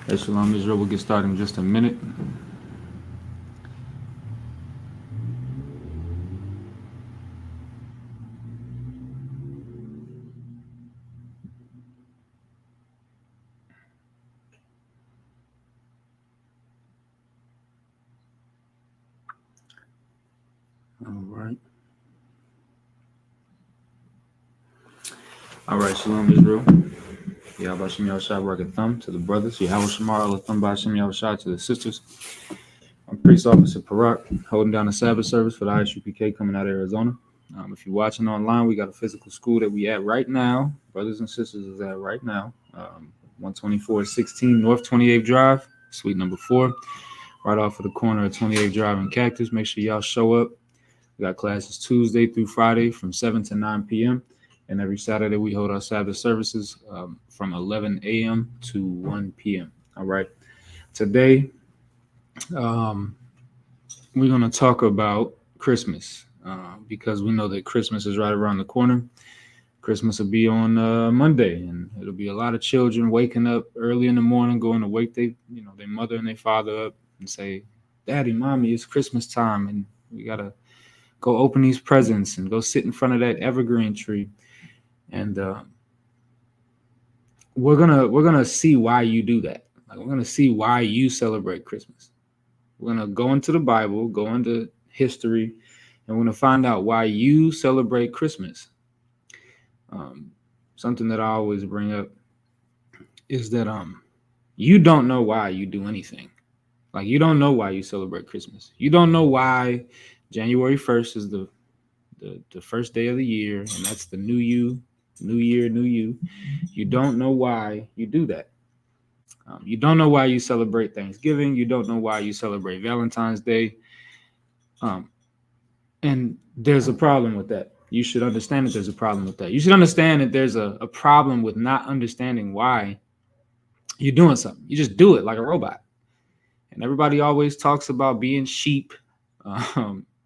Hey, Shalom Israel. We'll get started in just a minute. All right. All right, Shalom Israel. Yahweh Shem Yahushua Barak Thumb to the brothers. Yahweh Shamar Allah Thumb Shem Yahushua to the sisters. I'm Priest Officer Parak, holding down the Sabbath service for the ISUPK coming out of Arizona. If you're watching online, we got a physical school that we at right now. Brothers and sisters is at right now. 12416 North 28th Drive, suite number 4, right off of the corner of 28th Drive and Cactus. Make sure y'all show up. We got classes Tuesday through Friday from 7 to 9 p.m. And every Saturday we hold our Sabbath services from 11 a.m. to 1 p.m. All right. Today, we're going to talk about Christmas because we know that Christmas is right around the corner. Christmas will be on Monday, and it'll be a lot of children waking up early in the morning, going to wake their mother and their father up and say, "Daddy, Mommy, it's Christmas time, and we got to go open these presents and go sit in front of that evergreen tree." And we're gonna see why you do that. Like, we're gonna see why you celebrate Christmas. We're gonna go into the Bible, go into history, and we're gonna find out why you celebrate Christmas. Something that I always bring up is that you don't know why you do anything. Like, you don't know why you celebrate Christmas. You don't know why January 1st is the first day of the year, and that's the new you, new year, new you. You don't know why you do that. You don't know why you celebrate Thanksgiving. You don't know why you celebrate Valentine's Day. And there's a problem with that. You should understand that there's a problem with that. You should understand that there's a problem with not understanding why you're doing something. You just do it like a robot. And everybody always talks about being sheep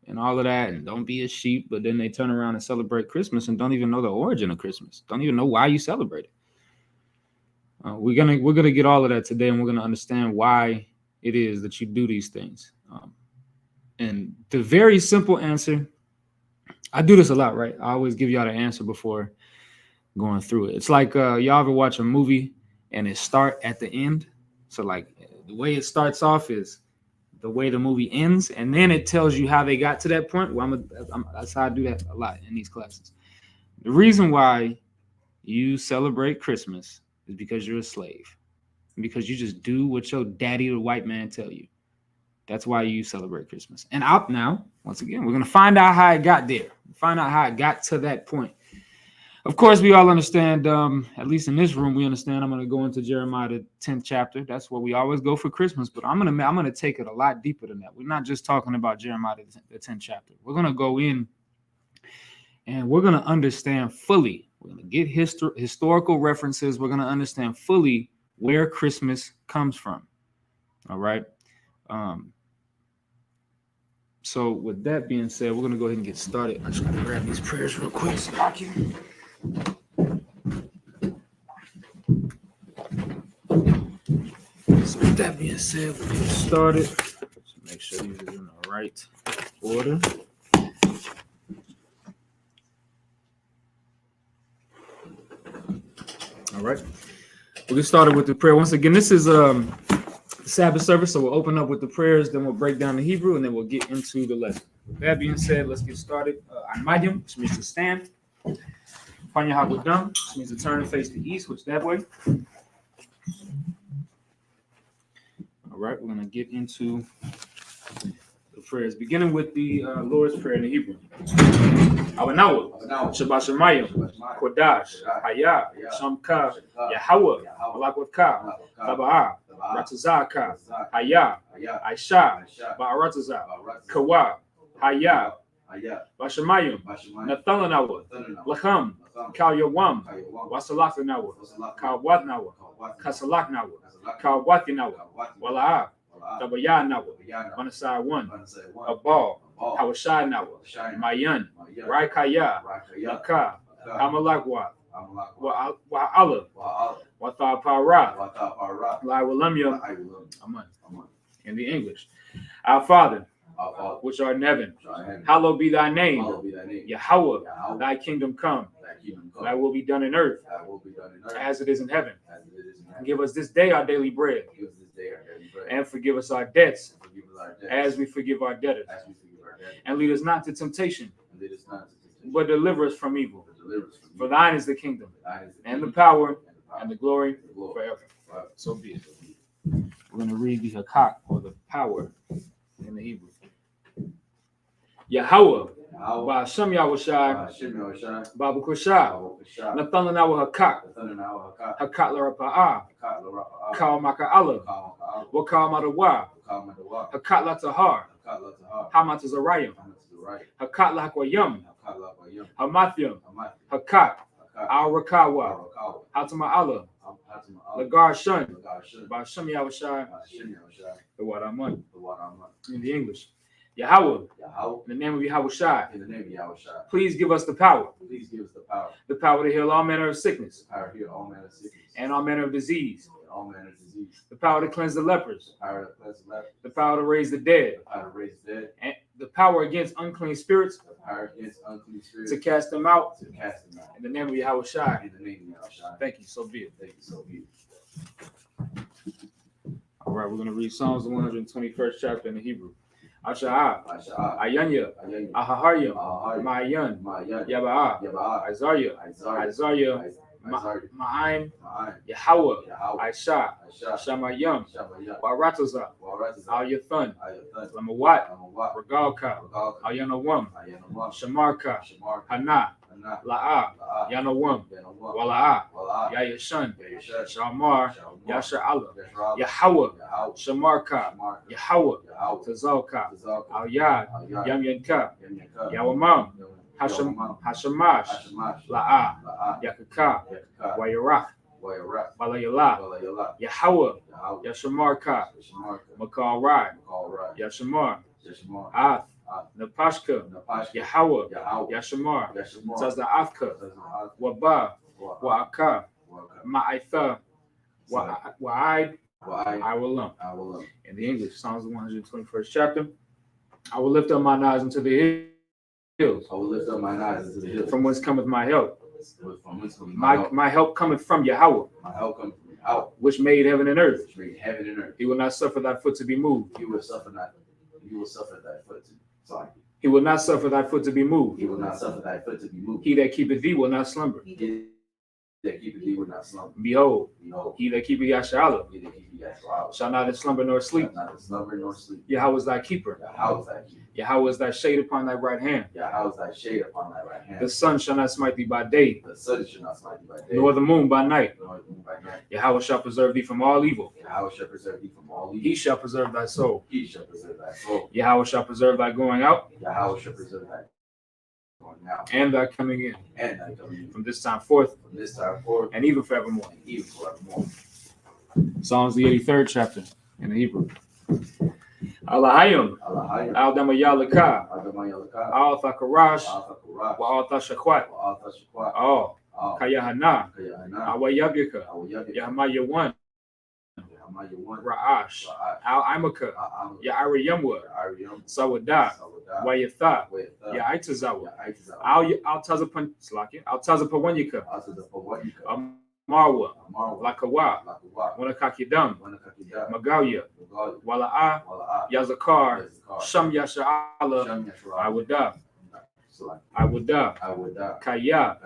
and all of that, and don't be a sheep, but then they turn around and celebrate Christmas and don't even know the origin of Christmas. Don't even know why you celebrate it. We're gonna get all of that today, and we're gonna understand why it is that you do these things. And the very simple answer, I do this a lot, right? I always give y'all the answer before going through it. It's like y'all ever watch a movie and it start at the end. So like the way it starts off is the way the movie ends, and then it tells you how they got to that point. Well, that's how I do that a lot in these classes. The reason why you celebrate Christmas is because you're a slave, because you just do what your daddy, the white man, tell you. That's why you celebrate Christmas. And out now, once again, we're gonna find out how it got there. Find out how it got to that point. Of course, we all understand, at least in this room, we understand. I'm going to go into Jeremiah, the 10th chapter. That's where we always go for Christmas, but I'm going to take it a lot deeper than that. We're not just talking about Jeremiah, the 10th chapter. We're going to go in and we're going to understand fully. We're going to get historical references. We're going to understand fully where Christmas comes from. All right. So with that being said, we're going to go ahead and get started. I'm just going to grab these prayers real quick so I can... So with that being said, we'll get started. Just make sure these are in the right order. All right. We'll get started with the prayer. Once again, this is the Sabbath service, so we'll open up with the prayers, then we'll break down the Hebrew, and then we'll get into the lesson. With that being said, let's get started. Anmayim, which means to stand. Panya Habudam, which means to turn and face the east, which that way. All right, we're going to get into the prayers, beginning with the Lord's Prayer in the Hebrew. Awanawa, Shabbat Shemayim, Kodash, Haya, Shamka, Yahweh, Malakwaka, Taba'ah, Ratazaka, Haya, Aisha, Ba'arataza, Kawa, Haya, Bashamayim, Nathalanawa, Lacham, Kalyawam, Wasalakanawa, Kawatnawa, Kasalaknawa, Kawatinawa, Wala'a, Tabayanawa, Manasai 1, Abal, Hawashai Nawa, Mayan, Raikaya, Laka, Amalagwa, wa Allah, wa tha para, la walam aman. In the English, our Father, which art in heaven, hallowed be thy name. Yahweh, thy kingdom come, thy will be done in earth as it is in heaven. Give us this day our daily bread, and forgive us our debts as we forgive our debtors. And lead us not to temptation, but deliver us from evil. For thine is the kingdom, and the power, and the glory forever. So be it. We're going to read the Hakak, or the power, in the Hebrew. Yahweh, Ba'ashem Yahushai, Babu Kushai, Nathan Nawa Hakak, Hakak Larapa'ah, Kal Maka'ala, Wakal Madawa, Hakat Latahar, Hamat Zarayim, Hakat Lahakwayam, Hamathium, Hakat, Al Rakawa, Hatama Allah, Lagar Shun, Ba'ashem Yahushai, the Wadaman. In the English. Yahweh, in the name of Yahushai, please give us the power. The power to heal all manner of sickness, and all manner of disease. The power to cleanse the lepers. The power to raise the dead. And the power against unclean spirits. To cast them out. In the name of Yahushai. Thank you. So be it. All right, we're going to read Psalms 121st chapter in the Hebrew. Asha'ah, Ayanya, Ahaharyam, Ma'ayan, Yaba'ah, Isaiah, Ma'aim, Yahweh, Aisha, Shamayam, Warataza, Al Yathan, Lamawat, Regalka, Ayanawam, Shamarka, Hana, La'a, Yanawam, Wala'a, Yayashan, Shamar, Yasha Allah, Yahweh, Shamarka, Yahweh, Tazalka, Al Yad, Yamyanka, Yawamam, Hashamash, La'a, Yakaka, Wayarach, Balayala, Yahweh, Yashamarka, Makal Rai, Yashamar, Ath, Napashka, Yahweh, Yashamar, Taza'afka, Waba, Wa'aka, Ma'itha, Wa'id, I will lump. In the English, Psalms 121st chapter. I will lift up mine eyes into the hills. From whence cometh my help? My help cometh from Yahweh, which made heaven and earth. He will not suffer thy foot to be moved. He will suffer thy foot to be moved. He that keepeth thee will not slumber. Behold, he that keepeth Yashala shall not slumber nor sleep. Yahweh is thy keeper. Yahweh is thy shade upon thy right hand. The sun shall not smite thee by day, nor the moon by night. Yahweh shall preserve thee from all evil. He shall preserve thy soul. Yahweh shall preserve thy going out, and thy coming in, from this time forth, and even forevermore. Psalms the 83rd chapter in the Hebrew. Alahayim, Al Damayalaka, Al Thakarash, Wa Al Tashakwat, Al Kayahana, Awayabika, Yahmayawan, Ra'ash, Al Imaka, Ya'ariyamwa, Sawada, Wayatha, Ya'itazawa, Al Tazapawanyika, Marwa, Lakawa, Wanakakidam, Magalia, Wala'a, Yazakar, Sham Yasha'ala, Awada, Kaya,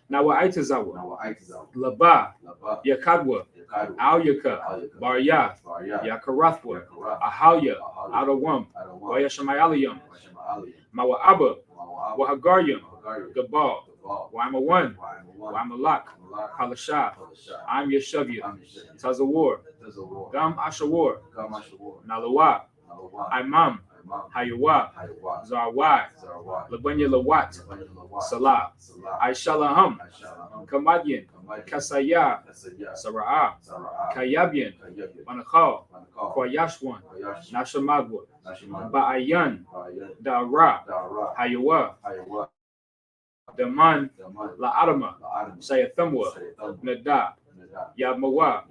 Nawa Laba, Yakadwa, Alyaka, Barya, Yakarathwa, Ahalya, Adawam, Wayashamayaliyam, Mawa'aba, Wahagaryam, Gabal, Waimawan, Waimalak, Kalasha, I'm Yeshavia, Tazawar, Gam Ashawar, Nalawa, Imam, Hayawa, Zarwai, Labanya Lawat, Salah, Aishalaham, Kamadian, Kasaya, Sara'ah, Kayabian, Manakal, Kwayashwan, Nashamagwa, Ba'ayan, Dara, Hayawa, Daman La'adama, Sayathamwa, Nadab, Yabmawa,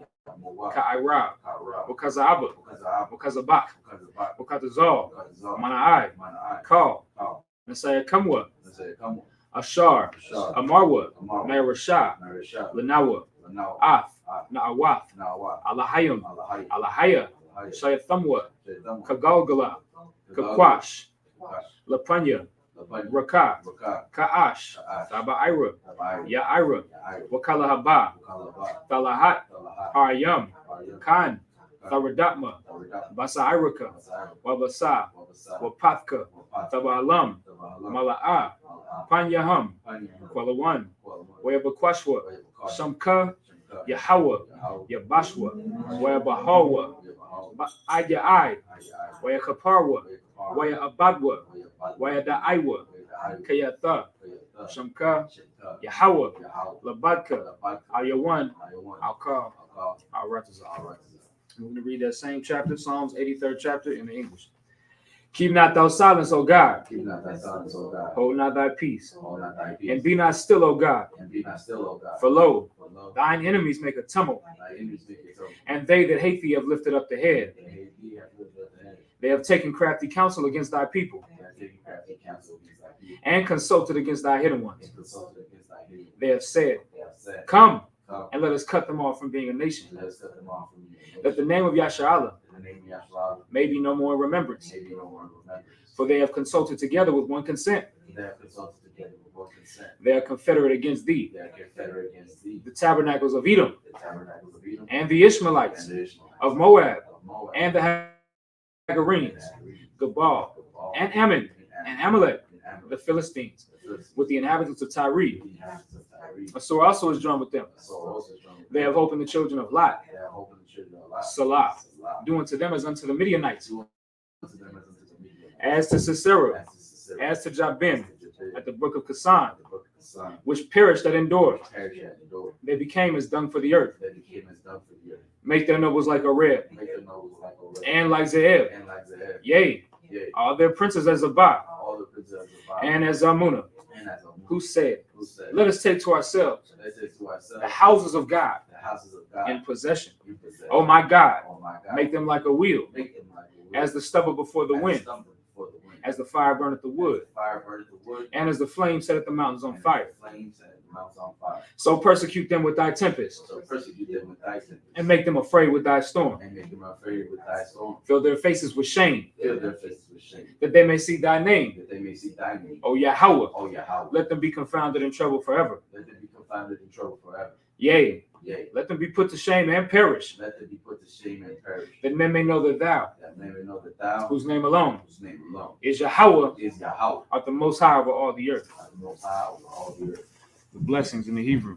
Ka'irab, Wakazaba, Wakazabak, Wakazal, Mana'ai, Kal, Nasayakamwa, Ashar, Amarwa, Nairashah, Lanawa, Af, Na'awath, Alahayim, Alahaya, Sayathamwa, Kagalgala, Kakwash, Lapanya, Rakah, Ka'ash, Taba'ira, Ya'ira, Wakalahaba, Talahat, Haryam, Khan, Tharadatma, Basairaka, Wabasa, Wapathka, Tabalam, Mala'a, Panyaham, Kwalawan, Wayabakwashwa, Shamka, Yahawa, Yabashwa, Wayabahawa, Ayai, Wayakaparwa, Wayabadwa, Wayadaiwa, Kayatha, Shamka, Yahawa, Labadka, Ayawan, Alka, Al-Ratazah. We're going to read that same chapter, Psalms 83rd chapter in the English. Keep not thou silence, O God. Keep not thy silence, O God. Hold not thy peace. Hold not thy peace. And be not still, O God. And be not still, O God. For lo, For lo, thine enemies make a tumult, thy enemies make a tumult. and they that hate thee have lifted up the head. They hate thee, have lifted up the head. They have taken crafty counsel against thy people, They have taken crafty counsel against thy people. and consulted against thy hidden ones. And consulted against thy hidden ones. They have said, They have said, Come, Come, and let us cut them off from being a nation, let us cut them off from you. that the name of Yasharallah In the name of Yahshua, may be no more in remembrance. may be no one remembers. For they have consulted together with one consent. They have consulted together with one consent. They are confederate against thee, They are confederate against thee. the tabernacles of Edom, The tabernacles of Edom, and the Ishmaelites, and the Ishmaelites, of Moab, of Moab, and the Hagarenes, Gabal, Gabal, and Ammon, and Amalek, and Amalek, the Philistines, the Philistines, with the inhabitants of Tyre. the inhabitants of Tyre. A sword also is drawn with them. So also is drawn with They have them. opened the children of Lot, They have opened the children of Lot. Salah, Salah. doing to them as unto the Midianites, To them as unto the Midianites. as to Sisera, As to Sisera, as to Jabin, as to Jabin, at the brook of Kasan, the book of the Son, which perished that endured. perished at the door. They became as dung for the earth. They became as dung for the earth. Make their nobles like a red, Make their nobles like a red, and like Zeheb. and like Zahab. Yea, Yea, all their princes as Zabah, all the princes of Zion, and as Zarmuna, and as a who said, who said, Let us take to ourselves let's say to ourselves, the houses of God the houses of God in possession. in possession. Oh my God, Oh my God, make them like a wheel, make them like a wood, as the stubble before the as wind, stumble before the wind, as the fire burneth the wood, as the fire burneth the wood, and as the flame setteth the mountains on and fire. the flames set the mountains on fire. So persecute them with thy tempest, So persecute them with thy tempest, and make them afraid with thy storm. and make them afraid with thy storm. Fill their faces with shame, Fill their faces with shame, that they may see thy name, that they may see thy name. O Yahweh. Oh Yahweh, Let them be confounded in trouble forever. let them be confounded in trouble forever. Yea, Yea, let them be put to shame and perish, let them be put to shame and perish, that men may know that thou, that men may know that thou, whose name alone whose name alone is Yahweh, is Yahweh, art the most high over all the earth. the most high over all the earth. The blessings in the Hebrew.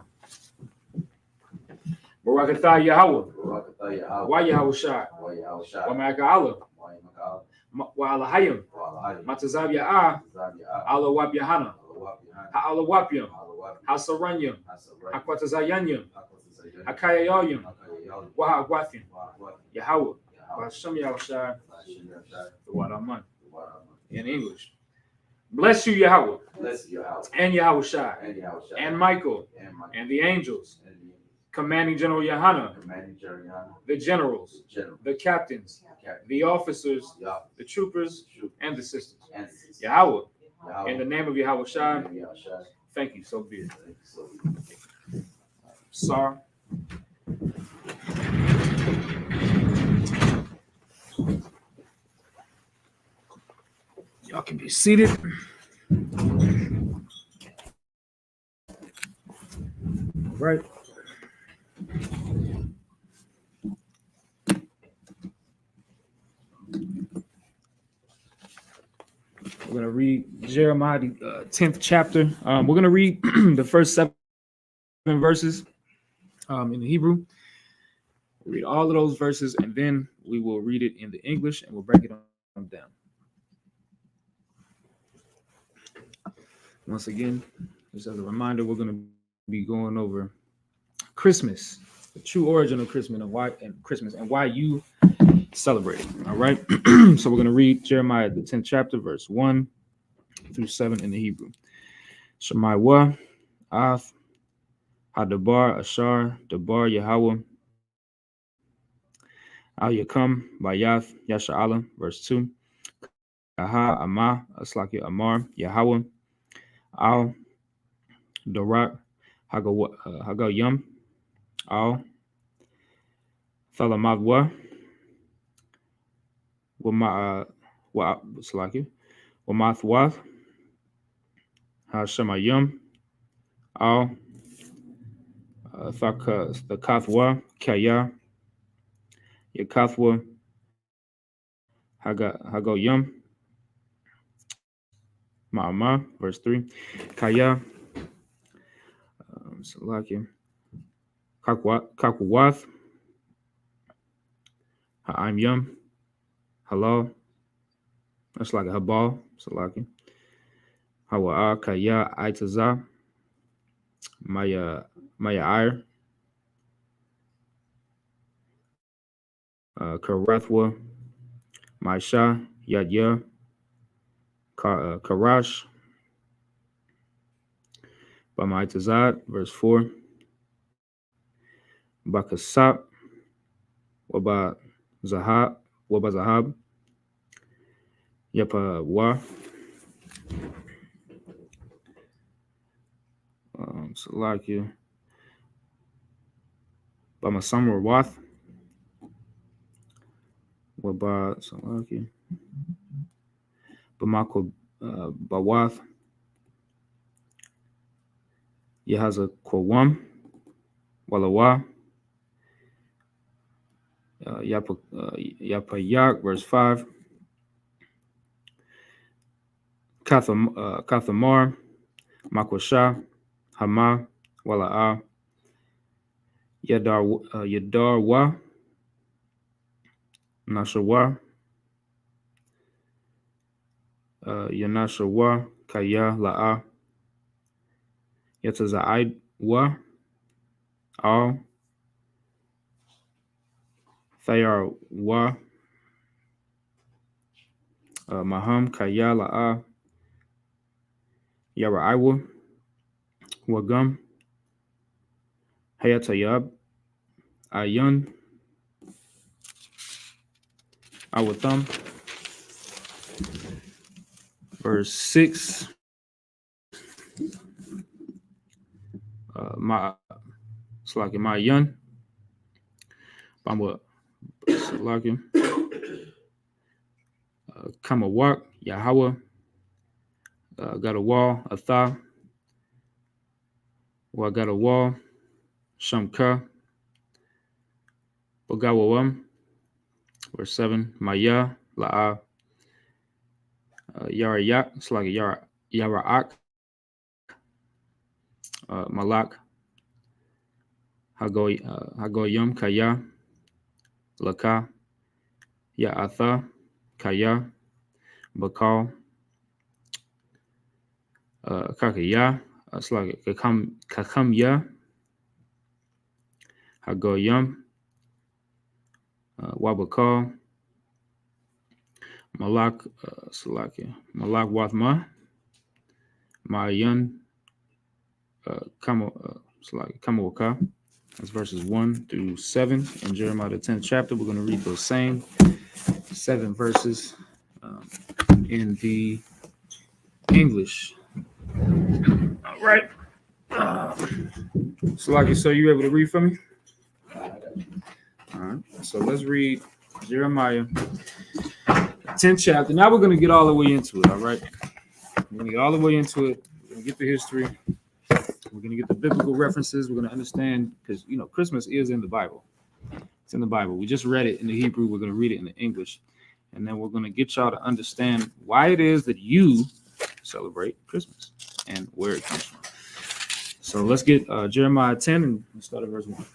Barakatah Yahweh. Barakatah Yahweh, Why Yahweh Shai? Wa Yahweh Wa Shai, Ma'aka Allah. Wa Yahweh, Wa Alahayim. Wa Alahayim, Matazab Ya'ah. Zab Yahweh, Allah Wab Yahana. Allah Yahweh, Ha Allah Wapyam. Allah Ha Saranyam. Yahweh, Ha Kwatazayanyam. Hakwasazayah, Ha Kayayayam. Hakayayah, Wa Ha Agwathim. Wa Agwath, Yahweh. Wa Yahweh, Hashem Yahweh Shai. Hashem Yahshai, The Wadaman. Wa Rahman. In English. Bless you, Yahweh. Bless Yahweh, And Yahweh Shai. and Yahweh Shai, And Michael. and Michael, And the angels. and the Commanding General Yahana. commanding Jeriana, The generals. the general, The captains. captain, The officers. Yahweh, The troopers. shoot, And the sisters. and the sister. Yahweh. Yahweh, In the name of Yahweh Shai. and Yahweh Shai. Thank you. So be it. Thank you so much. Sir. Y'all can be seated. Right. We're going to read Jeremiah, the 10th chapter. We're going to read the first 7 verses in the Hebrew. We'll read all of those verses, and then we will read it in the English, and we'll break it on down. Once again, just as a reminder, we're going to be going over Christmas, the true origin of Christmas and why you celebrate it. All right. So we're going to read Jeremiah, the 10th chapter, verse 1 through 7 in the Hebrew. Shemaiah, Ath, Hadabar, Ashar, Dabar, Yahweh, Al Yakum, Bayath, Yasha'ala, verse 2. Kaha, Amah, Aslaki, Amar, Yahweh, Al, Dorak, Hagayum, Al, Thalamadwa, Wama, Slaki, Wamathwath, Hashemayum, Al, Thakathwa, Kaya, Yakathwa, Hagoyum, Ma'ama, verse 3. Kaya, Salaki, Kakwath, Ha'im Yum, Halal, that's like a Habal, Salaki, Hawa'a, Kaya, Aitaza, Maya Ir, Karathwa, Maisha, Yadya, Karash, Bamaitazad, verse 4. Bakasap, Waba Zahab, Yapa Wa, Salaki, Bamasamar Wath, Waba Salaki, Bamako Bawath, Yahaza Kwam, Walawa, Yapayak, verse 5. Kathamar, Makwasha, Hama, Wala'a, Yadarwa, Nashawa, Yanashawa, Kaya, La'a, Yatazaidwa, Al, Thayarwa, Maham, Kaya, La'a, Yaraiwa, Wagum, Hayatayab, Ayun, Awatham, verse 6. Slaki Mayun, Bamba Slaki, Kamawak, Yahweh, got a wall, Atha, got a wall, Shamka, Bagawam, verse 7. Maya, La'a, Yarayak, it's like Yara'ak, Malak, Hagoyam, Kaya, Laka, Ya'atha, Kaya, Bakal, Kakaya, it's like Kakamya, Hagoyam, Wabakal, Malak, Salaki, Malak Wathma, Mayan, Kamawaka. That's verses 1 through 7 in Jeremiah the 10th chapter. We're going to read those same 7 verses in the English. All right. Salaki, so you able to read for me? All right. So let's read Jeremiah 10th chapter. Now we're going to get all the way into it. All right. We're going to get all the way into it. We're going to get the history. We're going to get the biblical references. We're going to understand because, Christmas is in the Bible. It's in the Bible. We just read it in the Hebrew. We're going to read it in the English. And then we're going to get y'all to understand why it is that you celebrate Christmas and where it comes from. So let's get Jeremiah 10 and let's start at verse 1.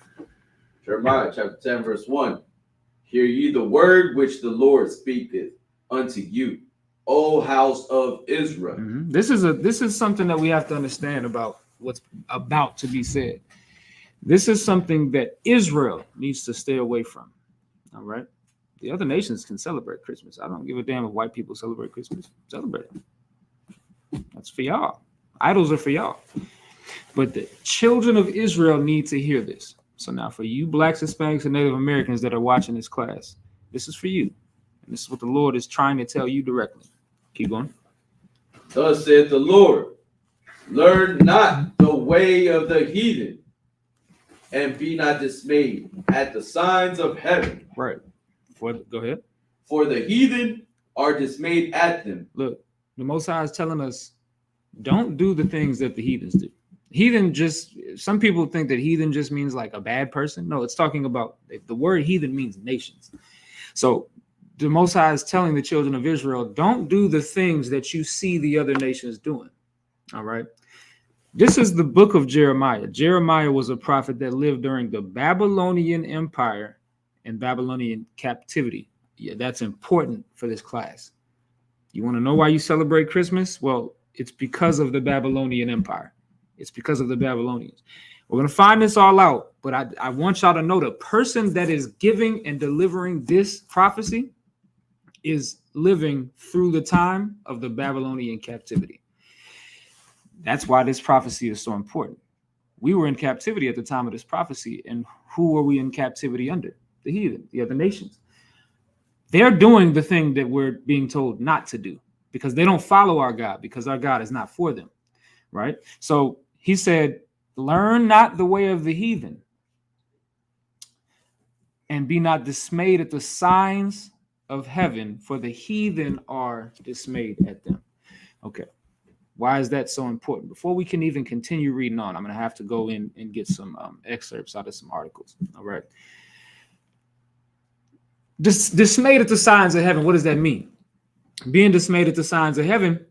Jeremiah chapter 10, verse 1. Hear ye the word which the Lord speaketh unto you, O house of Israel. Mm-hmm. This is something that we have to understand about what's about to be said. This is something that Israel needs to stay away from. All right. The other nations can celebrate Christmas. I don't give a damn if white people celebrate Christmas. Celebrate it. That's for y'all. Idols are for y'all. But the children of Israel need to hear this. So now for you blacks, Hispanics, and Native Americans that are watching this class, this is for you. And this is what the Lord is trying to tell you directly. Keep going. Thus saith the Lord, learn not the way of the heathen, and be not dismayed at the signs of heaven. Right. Go ahead. For the heathen are dismayed at them. Look, the Most High is telling us, don't do the things that the heathens do. Heathen just, some people think that heathen just means like a bad person. No, it's talking about, the word heathen means nations. So the Most High is telling the children of Israel, don't do the things that you see the other nations doing. All right. This is the book of Jeremiah. Jeremiah was a prophet that lived during the Babylonian Empire and Babylonian captivity. Yeah, that's important for this class. You want to know why you celebrate Christmas? Well, it's because of the Babylonian Empire. It's because of the Babylonians. We're going to find this all out, but I want y'all to know the person that is giving and delivering this prophecy is living through the time of the Babylonian captivity. That's why this prophecy is so important. We were in captivity at the time of this prophecy, and who were we in captivity under? The heathen, the other nations. They're doing the thing that we're being told not to do because they don't follow our God, because our God is not for them, right? So he said, learn not the way of the heathen, and be not dismayed at the signs of heaven, for the heathen are dismayed at them. Okay. Why is that so important? Before we can even continue reading on, I'm going to have to go in and get some excerpts out of some articles. All right. Dismayed at the signs of heaven. What does that mean? Being dismayed at the signs of heaven,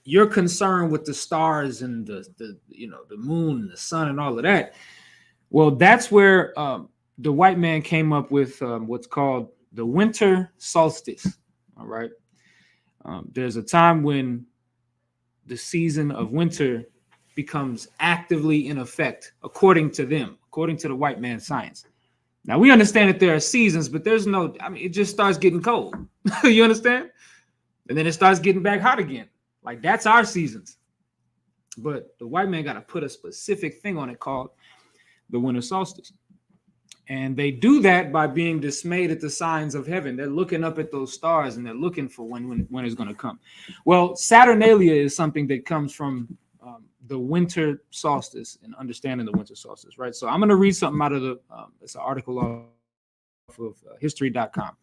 you're concerned with the stars and the moon and the sun and all of that. Well, that's where the white man came up with what's called the winter solstice. All right. There's a time when the season of winter becomes actively in effect, according to them, according to the white man's science. Now, we understand that there are seasons, but it just starts getting cold. You understand? And then it starts getting back hot again. Like, that's our seasons. But the white man got to put a specific thing on it called the winter solstice. And they do that by being dismayed at the signs of heaven. They're looking up at those stars and they're looking for when it's going to come. Well, Saturnalia is something that comes from the winter solstice and understanding the winter solstice, right? So I'm going to read something out of it's an article off of history.com.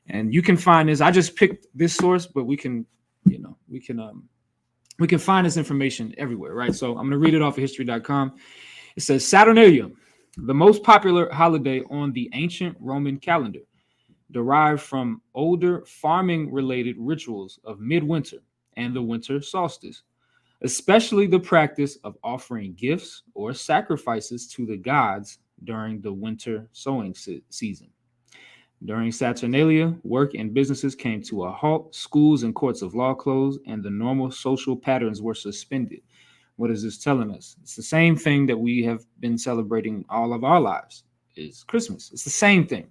And you can find this. I just picked this source, but we can find this information everywhere, right? So I'm going to read it off of history.com. It says Saturnalia, the most popular holiday on the ancient Roman calendar, derived from older farming-related rituals of midwinter and the winter solstice, especially the practice of offering gifts or sacrifices to the gods during the winter sowing season. During Saturnalia, work and businesses came to a halt, schools and courts of law closed, and the normal social patterns were suspended. What is this telling us? It's the same thing that we have been celebrating all of our lives, is Christmas. It's the same thing.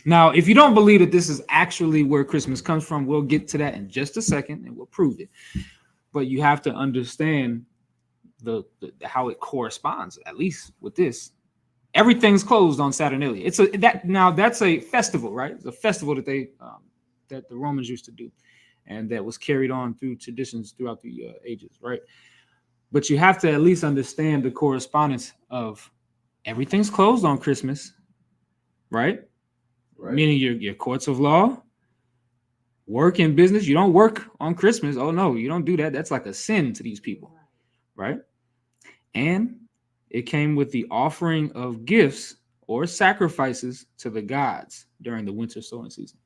Now, if you don't believe that this is actually where Christmas comes from, we'll get to that in just a second and we'll prove it. But you have to understand the how it corresponds, at least with this. Everything's closed on Saturnalia. That's a festival, right? It's a festival that that the Romans used to do, and that was carried on through traditions throughout the ages, right? But you have to at least understand the correspondence of everything's closed on Christmas, right? Meaning your courts of law, work and business. You don't work on Christmas. Oh, no, you don't do that. That's like a sin to these people, right? And it came with the offering of gifts or sacrifices to the gods during the winter sowing season.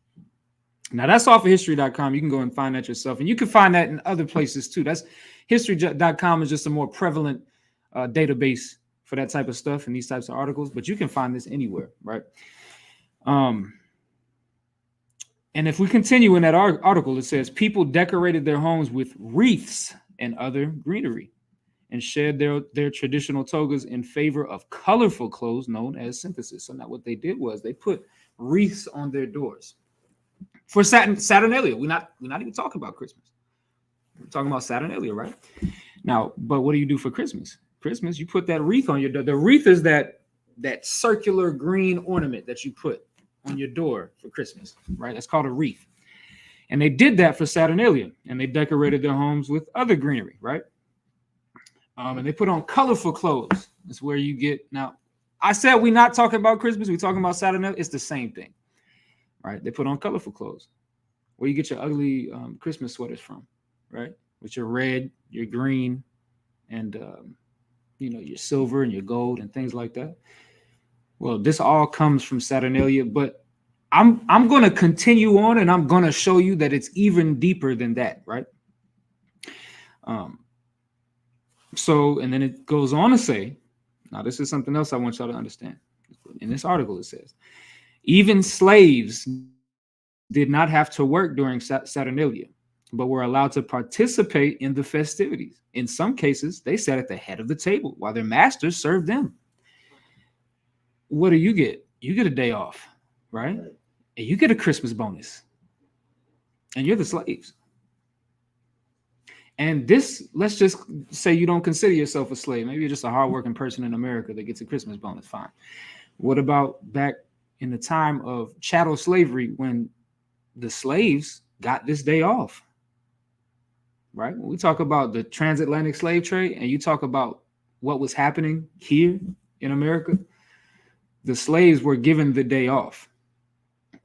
Now, that's off of history.com. You can go and find that yourself. And you can find that in other places, too. That's history.com is just a more prevalent database for that type of stuff and these types of articles. But you can find this anywhere, right? And if we continue in that article, it says people decorated their homes with wreaths and other greenery and shed their traditional togas in favor of colorful clothes known as synthesis. So now what they did was they put wreaths on their doors. For Saturnalia, we're not even talking about Christmas. We're talking about Saturnalia, right? Now, but what do you do for Christmas? Christmas, you put that wreath on your door. The wreath is that circular green ornament that you put on your door for Christmas, right? That's called a wreath. And they did that for Saturnalia, and they decorated their homes with other greenery, right? And they put on colorful clothes. That's where you get now. I said we're not talking about Christmas. We're talking about Saturnalia. It's the same thing, right? They put on colorful clothes. Where you get your ugly Christmas sweaters from, right? With your red, your green, and your silver and your gold and things like that. Well, this all comes from Saturnalia, but I'm going to continue on, and I'm going to show you that it's even deeper than that, right? So, and then it goes on to say, now this is something else I want y'all to understand. In this article, it says, even slaves did not have to work during Saturnalia, but were allowed to participate in the festivities. In some cases, they sat at the head of the table while their masters served them. What do you get? You get a day off, right? And you get a Christmas bonus. And you're the slaves. And this, let's just say you don't consider yourself a slave. Maybe you're just a hardworking person in America that gets a Christmas bonus. Fine. What about back in the time of chattel slavery when the slaves got this day off? Right? When we talk about the transatlantic slave trade and you talk about what was happening here in America, the slaves were given the day off.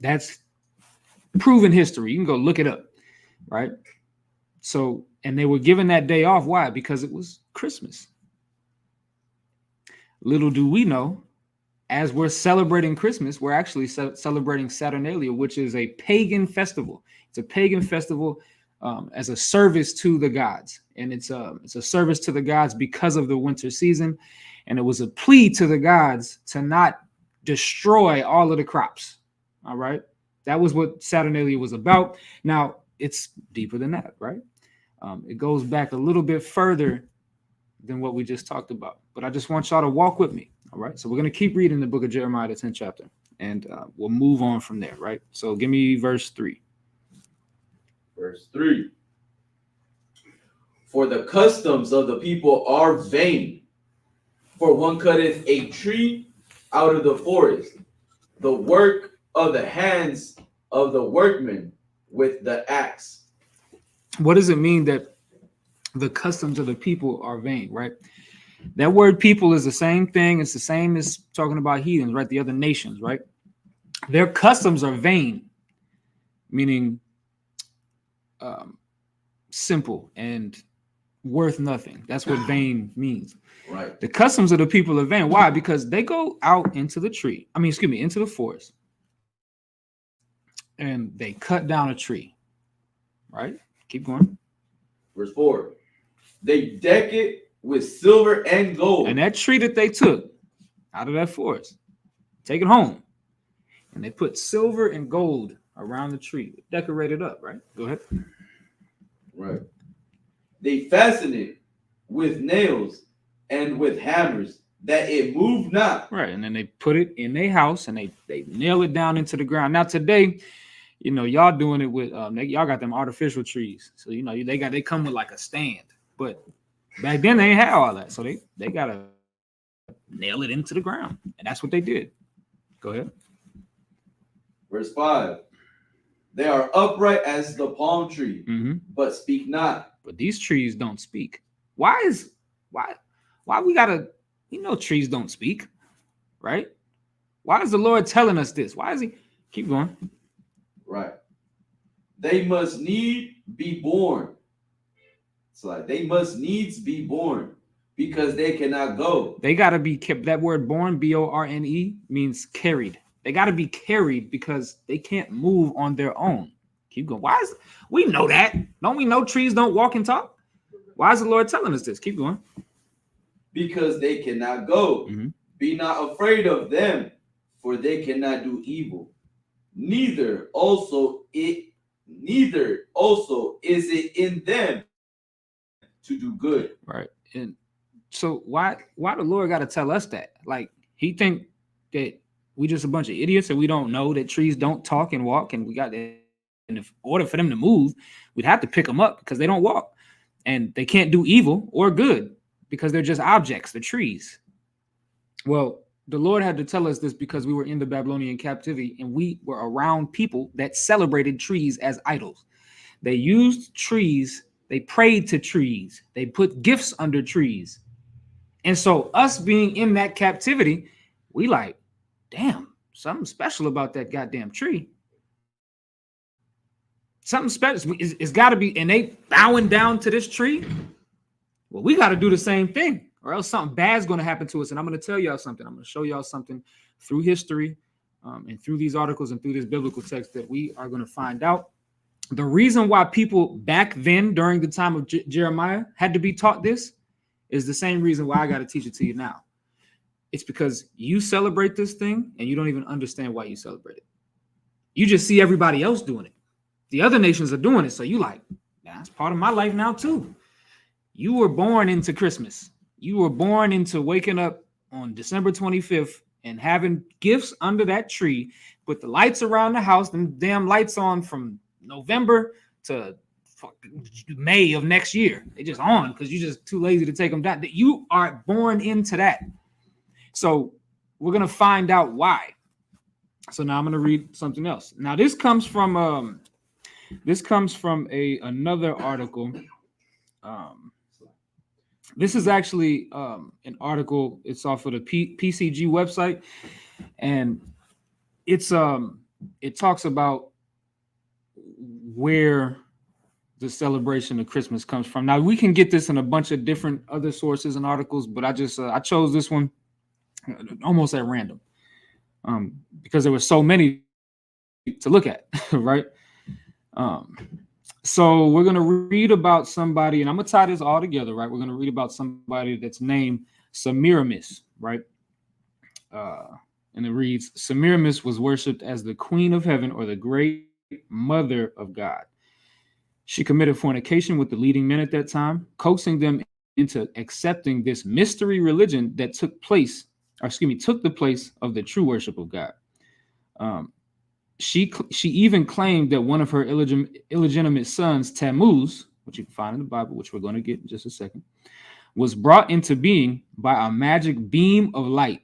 That's proven history. You can go look it up, right? So, and they were given that day off. Why? Because it was Christmas. Little do we know, as we're celebrating Christmas, we're actually celebrating Saturnalia, which is a pagan festival. It's a pagan festival as a service to the gods. And it's a service to the gods because of the winter season. And it was a plea to the gods to not destroy all of the crops. All right. That was what Saturnalia was about. Now, it's deeper than that, right? It goes back a little bit further than what we just talked about. But I just want y'all to walk with me. All right. So we're going to keep reading the book of Jeremiah, the 10th chapter, and we'll move on from there. Right. So give me verse 3. Verse 3. For the customs of the people are vain. For one cutteth a tree out of the forest, the work of the hands of the workmen with the axe. What does it mean that the customs of the people are vain, right? That word people is the same thing. It's the same as talking about heathens, right? The other nations, right? Their customs are vain, meaning simple and worth nothing. That's what vain means. Right. The customs of the people are vain. Why? Because they go out into the into the forest, and they cut down a tree, right? Keep going. Verse 4. They deck it with silver and gold. And that tree that they took out of that forest, take it home. And they put silver and gold around the tree. Decorate it up, right? Go ahead. Right. They fasten it with nails and with hammers, that it move not. Right. And then they put it in their house and they nail it down into the ground. Now today, y'all doing it with y'all got them artificial trees. So they come with like a stand. But back then they ain't had all that. So they gotta nail it into the ground. And that's what they did. Go ahead. Verse 5. They are upright as the palm tree, but speak not. But these trees don't speak. Why we gotta, trees don't speak, right? Why is the Lord telling us this? Why is he? Keep going. Right. They must need be born. It's like they must needs be born because they cannot go. They got to be kept. That word born, B-O-R-N-E, means carried. They got to be carried because they can't move on their own. Keep going. We know that? Don't we know trees don't walk and talk? Why is the Lord telling us this? Keep going. Because they cannot go. Be not afraid of them, for they cannot do evil. Neither also is it in them to do good. Right. And so why the Lord got to tell us that? Like, he think that we just a bunch of idiots and we don't know that trees don't talk and walk, and we got that. And in order for them to move, we'd have to pick them up because they don't walk. and they can't do evil or good because they're just objects, the trees. Well, the Lord had to tell us this because we were in the Babylonian captivity and we were around people that celebrated trees as idols. They used trees, they prayed to trees, they put gifts under trees. And so us being in that captivity, we like, damn, something special about that goddamn tree. Something special. It's got to be, and they bowing down to this tree. Well, we got to do the same thing, or else something bad's going to happen to us. And I'm going to tell y'all something. I'm going to show y'all something through history and through these articles and through this biblical text that we are going to find out. The reason why people back then, during the time of Jeremiah, had to be taught this is the same reason why I got to teach it to you now. It's because you celebrate this thing and you don't even understand why you celebrate it. You just see everybody else doing it. The other nations are doing it. So you like, that's part of my life now too. You were born into Christmas. You were born into waking up on December 25th and having gifts under that tree, put the lights around the house, them damn lights on from November to May of next year. They just on because you're just too lazy to take them down. You are born into that. So we're going to find out why. So now I'm going to read something else. Now this comes from another article. This is actually an article. It's off of the PCG website, and it talks about where the celebration of Christmas comes from. Now we can get this in a bunch of different other sources and articles, but I chose this one almost at random because there were so many to look at, right? So we're going to read about somebody, and I'm going to tie this all together, right? We're going to read about somebody that's named Semiramis, right? And it reads, Semiramis was worshipped as the queen of heaven or the great mother of God. She committed fornication with the leading men at that time, coaxing them into accepting this mystery religion that took the place of the true worship of God. She even claimed that one of her illegitimate sons, Tammuz, which you can find in the Bible, which we're going to get in just a second, was brought into being by a magic beam of light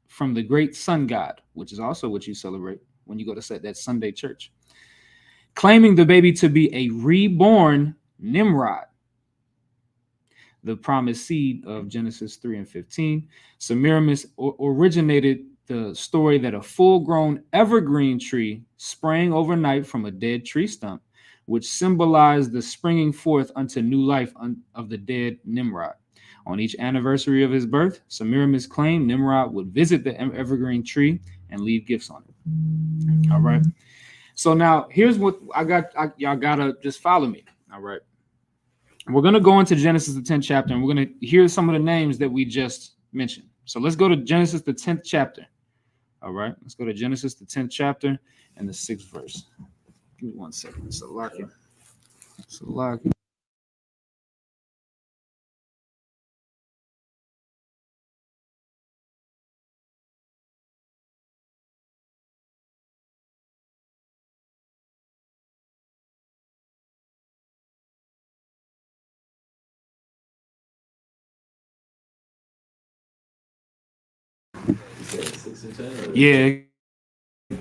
from the great sun god, which is also what you celebrate when you go to that Sunday church, claiming the baby to be a reborn Nimrod, the promised seed of Genesis 3 and 15. Semiramis originated the story that a full-grown evergreen tree sprang overnight from a dead tree stump, which symbolized the springing forth unto new life of the dead Nimrod. On each anniversary of his birth, Semiramis claimed Nimrod would visit the evergreen tree and leave gifts on it. All right. So now here's what I got. Y'all gotta just follow me. All right. We're gonna go into Genesis the 10th chapter, and we're gonna hear some of the names that we just mentioned. So let's go to Genesis the 10th chapter. All right, let's go to Genesis, the 10th chapter, and the 6th verse. Give me 1 second. Salaki. Yeah,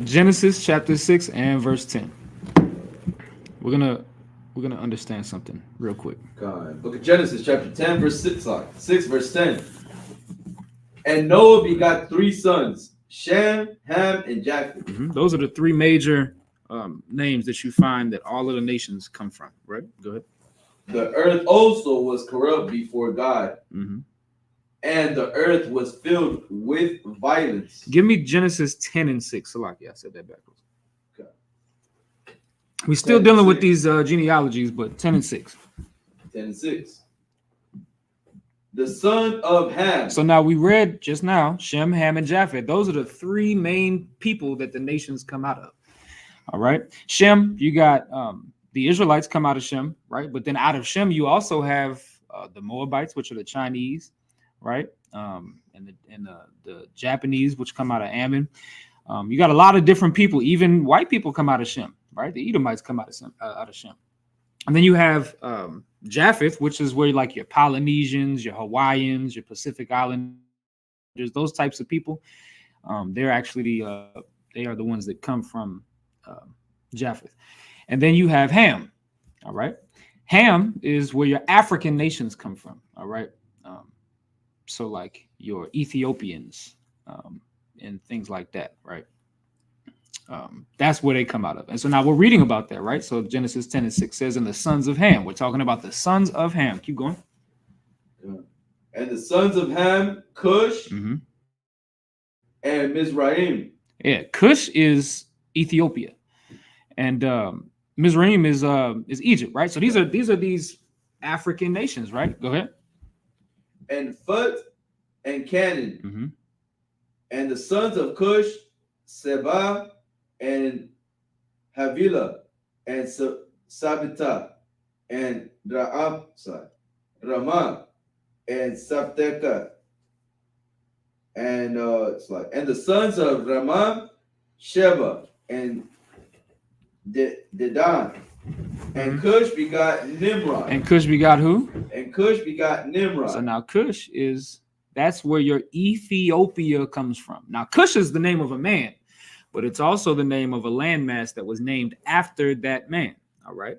Genesis chapter 6 and verse 10. We're gonna understand something real quick. God. Book of Genesis chapter 10 verse 6 verse 10. And Noah begot 3 sons, Shem, Ham, and Japheth. Those are the 3 major names that you find that all of the nations come from, right? Go ahead. The earth also was corrupt before God, and the earth was filled with violence. Give me Genesis 10 and 6. Salaki, I said that backwards. Okay. We're still dealing with these genealogies, but 10 and 6. 10 and 6. The son of Ham. So now we read just now, Shem, Ham, and Japheth. Those are the 3 main people that the nations come out of. All right. Shem, you got the Israelites come out of Shem, right? But then out of Shem, you also have the Moabites, which are the Chinese, right? And the Japanese, which come out of Ammon. You got a lot of different people. Even white people come out of Shem, right? The Edomites come out of Shem. And then you have Japheth, which is where like your Polynesians, your Hawaiians, your Pacific Islanders, those types of people. They're actually they are the ones that come from uh, Japheth. And then you have Ham. All right. Ham is where your African nations come from. All right. Um, so like your Ethiopians and things like that. Right. That's where they come out of. And so now we're reading about that, right? So Genesis 10 and 6 says, and the sons of Ham. We're talking about the sons of Ham. Keep going. And the sons of Ham, Cush Mm-hmm. and Mizraim. Yeah, Cush is Ethiopia, and Mizraim is Egypt, right? So these African nations, right? Go ahead. And Phut and Canaan. Mm-hmm. And the sons of Cush, Seba and Havilah and Sabita and Ramah and Sabteka. And it's like, and the sons of Ramah, Sheba and Dedan. And Cush begot Nimrod. And Cush begot who? And Cush begot Nimrod. So now Cush that's where your Ethiopia comes from. Now Cush is the name of a man, but it's also the name of a landmass that was named after that man. All right.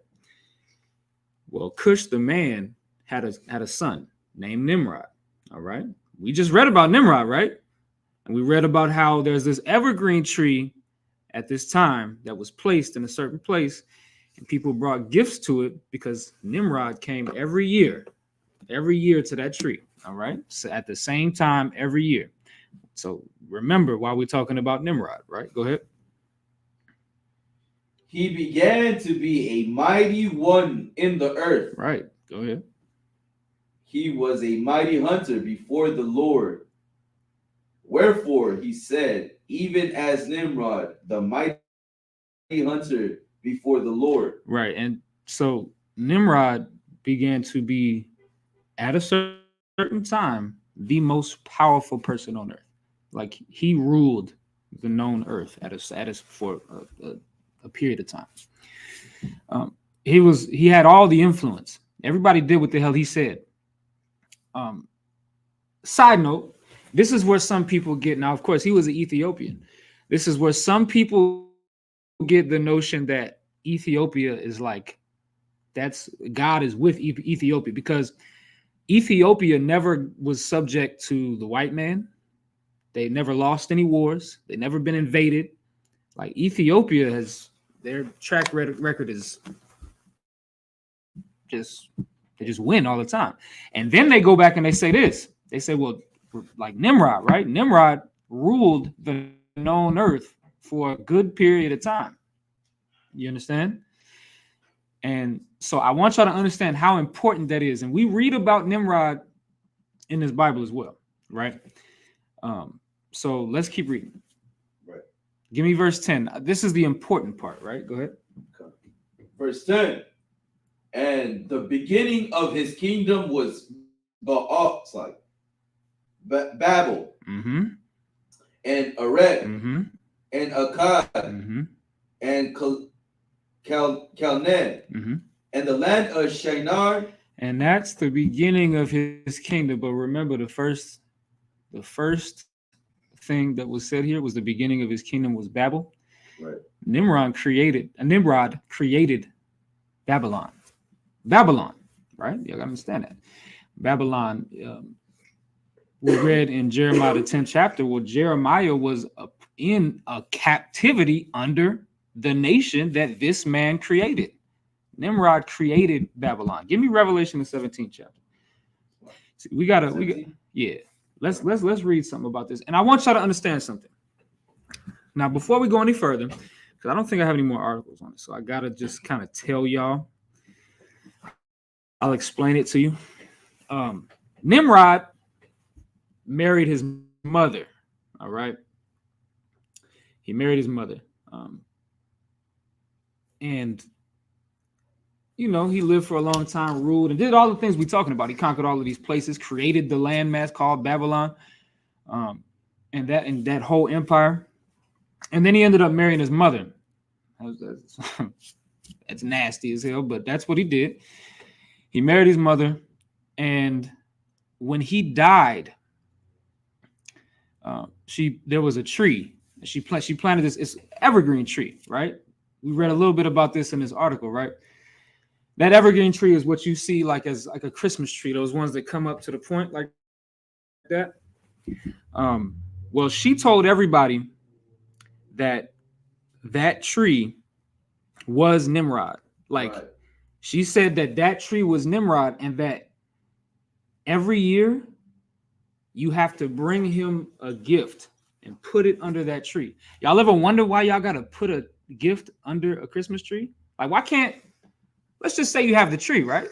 Well, Cush the man had a son named Nimrod. All right. We just read about Nimrod, right? And we read about how there's this evergreen tree at this time that was placed in a certain place, and people brought gifts to it because Nimrod came every year to that tree. All right. So at the same time every year. So remember why we're talking about Nimrod, right? Go ahead. He began to be a mighty one in the earth. Right. Go ahead. He was a mighty hunter before the Lord. Wherefore he said, even as Nimrod, the mighty hunter before the Lord. Right. And so Nimrod began to be at a certain time the most powerful person on earth. Like he ruled the known earth for a period of time. He had all the influence. Everybody did what the hell he said. Side note, this is where some people get, now of course he was an Ethiopian. This is where some people get the notion that Ethiopia is like, that's God is with Ethiopia, because Ethiopia never was subject to the white man. They never lost any wars. They never been invaded. Like Ethiopia their track record is they just win all the time. And then they go back and they say this. They say, well, like Nimrod, right? Nimrod ruled the known earth for a good period of time. You understand? And so I want y'all to understand how important that is. And we read about Nimrod in this Bible as well, right? So let's keep reading. Right. Give me verse 10. This is the important part, right? Go ahead. Okay. Verse 10. And the beginning of his kingdom was Babel, Mm-hmm. and Erech, Mm-hmm. and Akkad, Mm-hmm. and Calneh, Mm-hmm. and the land of Shinar. And that's the beginning of his kingdom. But remember, the first thing that was said here was the beginning of his kingdom was Babel. Right. Nimrod created Babylon. Right? You gotta understand that. Babylon, we read in Jeremiah the 10th chapter, well, Jeremiah was in a captivity under the nation that this man created. Nimrod created Babylon. Give me Revelation the 17th chapter. See, we gotta let's read something about this. And I want y'all to understand something. Now, before we go any further, because I don't think I have any more articles on it, so I gotta just kind of tell y'all. I'll explain it to you. Nimrod married his mother. All right. He married his mother. And he lived for a long time, ruled, and did all the things we're talking about. He conquered all of these places, created the landmass called Babylon, and that whole empire. And then he ended up marrying his mother. That's That's nasty as hell, but that's what he did. He married his mother, and when he died, there was a tree. She planted this. It's evergreen tree, right? We read a little bit about this in this article, right? That evergreen tree is what you see like as like a Christmas tree. Those ones that come up to the point like that. Well, she told everybody that that tree was Nimrod. Like Right. she said that tree was Nimrod, and that every year you have to bring him a gift and put it under that tree. Y'all ever wonder why y'all gotta put a gift under a Christmas tree? Like, why can't, let's just say you have the tree, right?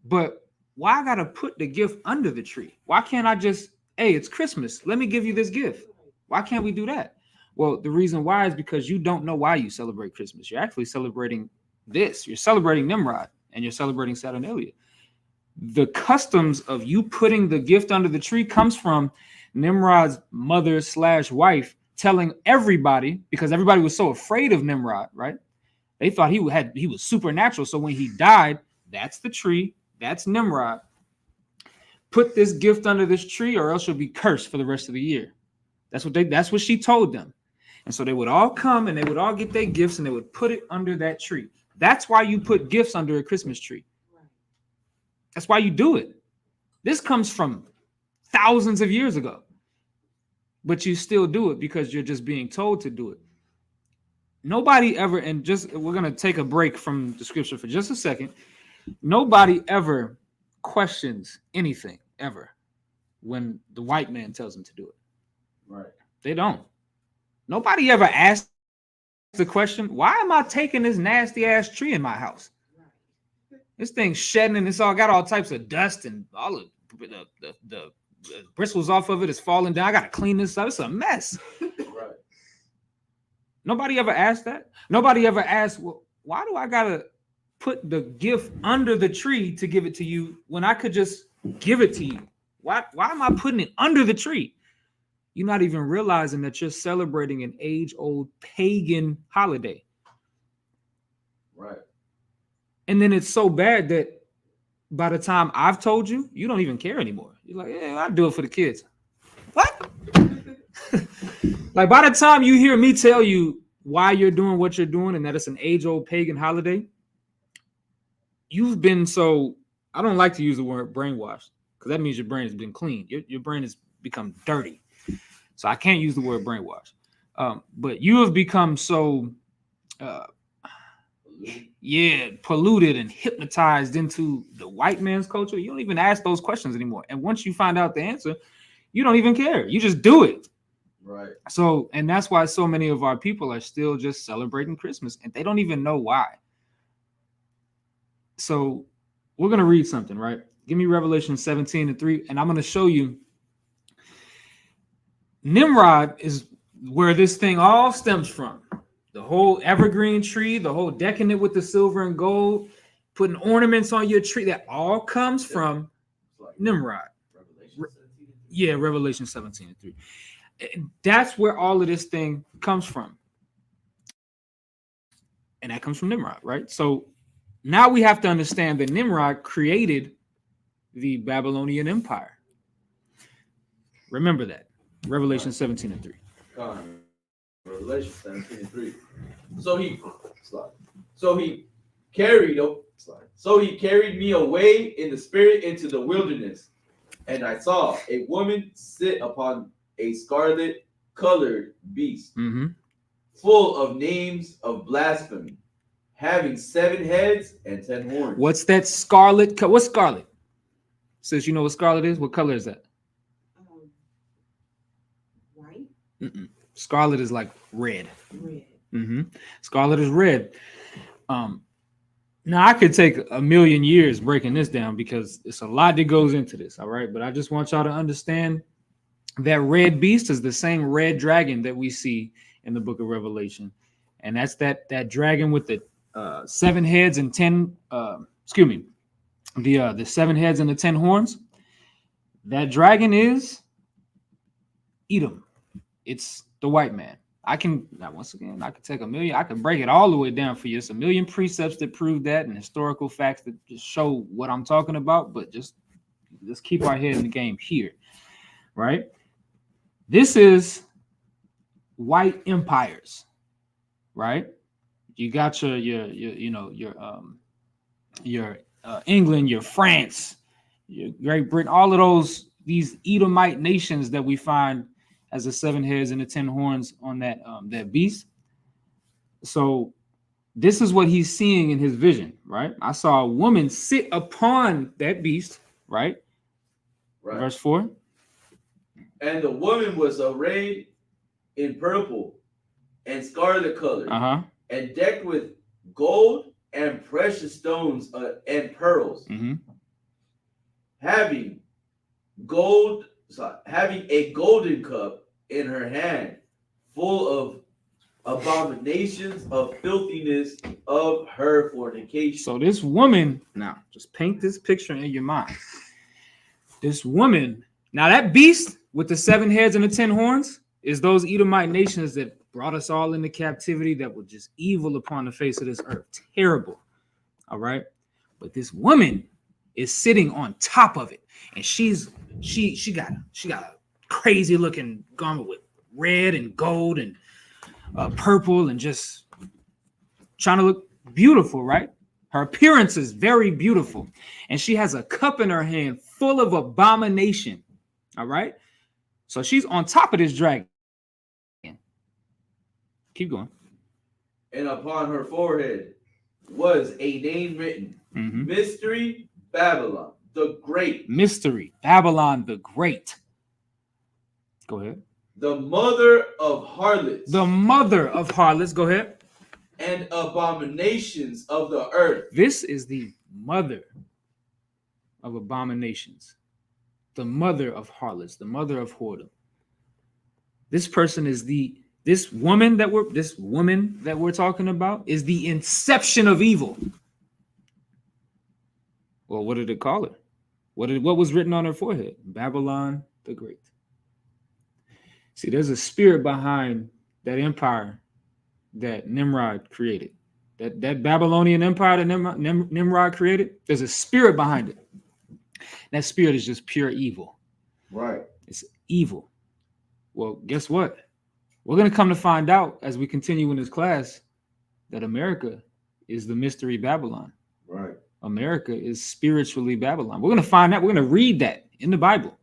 But why I gotta put the gift under the tree? Why can't I just, hey, it's Christmas, let me give you this gift? Why can't we do that? Well, the reason why is because you don't know why you celebrate Christmas. You're actually celebrating this. You're celebrating Nimrod and you're celebrating Saturnalia. The customs of you putting the gift under the tree comes from Nimrod's mother / wife telling everybody, because everybody was so afraid of Nimrod, right? They thought he was supernatural. So when he died, that's the tree, that's Nimrod. Put this gift under this tree, or else you'll be cursed for the rest of the year. That's what she told them. And so they would all come and they would all get their gifts and they would put it under that tree. That's why you put gifts under a Christmas tree. That's why you do it. This comes from thousands of years ago. But you still do it because you're just being told to do it. Nobody ever, and just we're going to take a break from the scripture for just a second. Nobody ever questions anything ever when the white man tells them to do it. Right. They don't. Nobody ever asks the question, why am I taking this nasty ass tree in my house? This thing's shedding and it's all got all types of dust and all of the bristles off of it is falling down. I got to clean this up. It's a mess. Right. Nobody ever asked that. Nobody ever asked, well, why do I got to put the gift under the tree to give it to you when I could just give it to you? Why am I putting it under the tree? You're not even realizing that you're celebrating an age-old pagan holiday. Right. And then it's so bad that by the time I've told you, you don't even care anymore. You're like, yeah, I'll do it for the kids. What? Like by the time you hear me tell you why you're doing what you're doing and that it's an age-old pagan holiday, you've been so, I don't like to use the word brainwashed because that means your brain has been cleaned. Your brain has become dirty. So I can't use the word brainwash. But you have become so, polluted and hypnotized into the white man's culture. You don't even ask those questions anymore. And once you find out the answer, you don't even care. You just do it. Right. So, and that's why so many of our people are still just celebrating Christmas and they don't even know why. So we're going to read something, right? Give me Revelation 17:3, and I'm going to show you Nimrod is where this thing all stems from. The whole evergreen tree, the whole decking it with the silver and gold, putting ornaments on your tree, that all comes from Nimrod. Revelation 17:3. That's where all of this thing comes from. And that comes from Nimrod, right? So now we have to understand that Nimrod created the Babylonian Empire. Remember that. Revelation 17:3. Revelation 17:3. So he carried me away in the spirit into the wilderness, and I saw a woman sit upon a scarlet colored beast, full of names of blasphemy, having 7 heads and 10 horns. What's that scarlet? What's scarlet? Since you know what scarlet is, what color is that? White. Scarlet is like red. Scarlet is red. Now I could take a million years breaking this down because it's a lot that goes into this. All right, but I just want y'all to understand that red beast is the same red dragon that we see in the book of Revelation, and that's that dragon with the 7 heads and 10. The 7 heads and the 10 horns. That dragon is Edom. It's the white man. once again, I can take I can break it all the way down for you. It's a million precepts that prove that and historical facts that just show what I'm talking about, but just let's keep our head in the game here, right? This is white empires, right? You got your England, your France, your Great Britain, all of these Edomite nations that we find as the 7 heads and the 10 horns on that beast. So this is what he's seeing in his vision, right? I saw a woman sit upon that beast, right? Verse 4. And the woman was arrayed in purple and scarlet color, and decked with gold and precious stones and pearls, having a golden cup in her hand, full of abominations of filthiness of her fornication. So this woman, now just paint this picture in your mind. This woman, now that beast with the 7 heads and the 10 horns is those Edomite nations that brought us all into captivity, that were just evil upon the face of this earth. Terrible. All right. But this woman is sitting on top of it. And she got a crazy looking garment with red and gold and purple and just trying to look beautiful, right? Her appearance is very beautiful. And she has a cup in her hand full of abomination. All right. So she's on top of this dragon. Keep going. And upon her forehead was a name written, Mystery Babylon the Great. Mystery Babylon the Great. Go ahead. The mother of harlots. The mother of harlots. Go ahead. And abominations of the earth. This is the mother of abominations. The mother of harlots. The mother of whoredom. This person is this woman that we're talking about is the inception of evil. Well, what did it call her? What was written on her forehead? Babylon the Great. See, there's a spirit behind that empire that Nimrod created. That Babylonian empire that Nimrod created, there's a spirit behind it. That spirit is just pure evil. Right. It's evil. Well, guess what? We're going to come to find out as we continue in this class that America is the mystery Babylon. Right. America is spiritually Babylon. We're going to find out. We're going to read that in the Bible.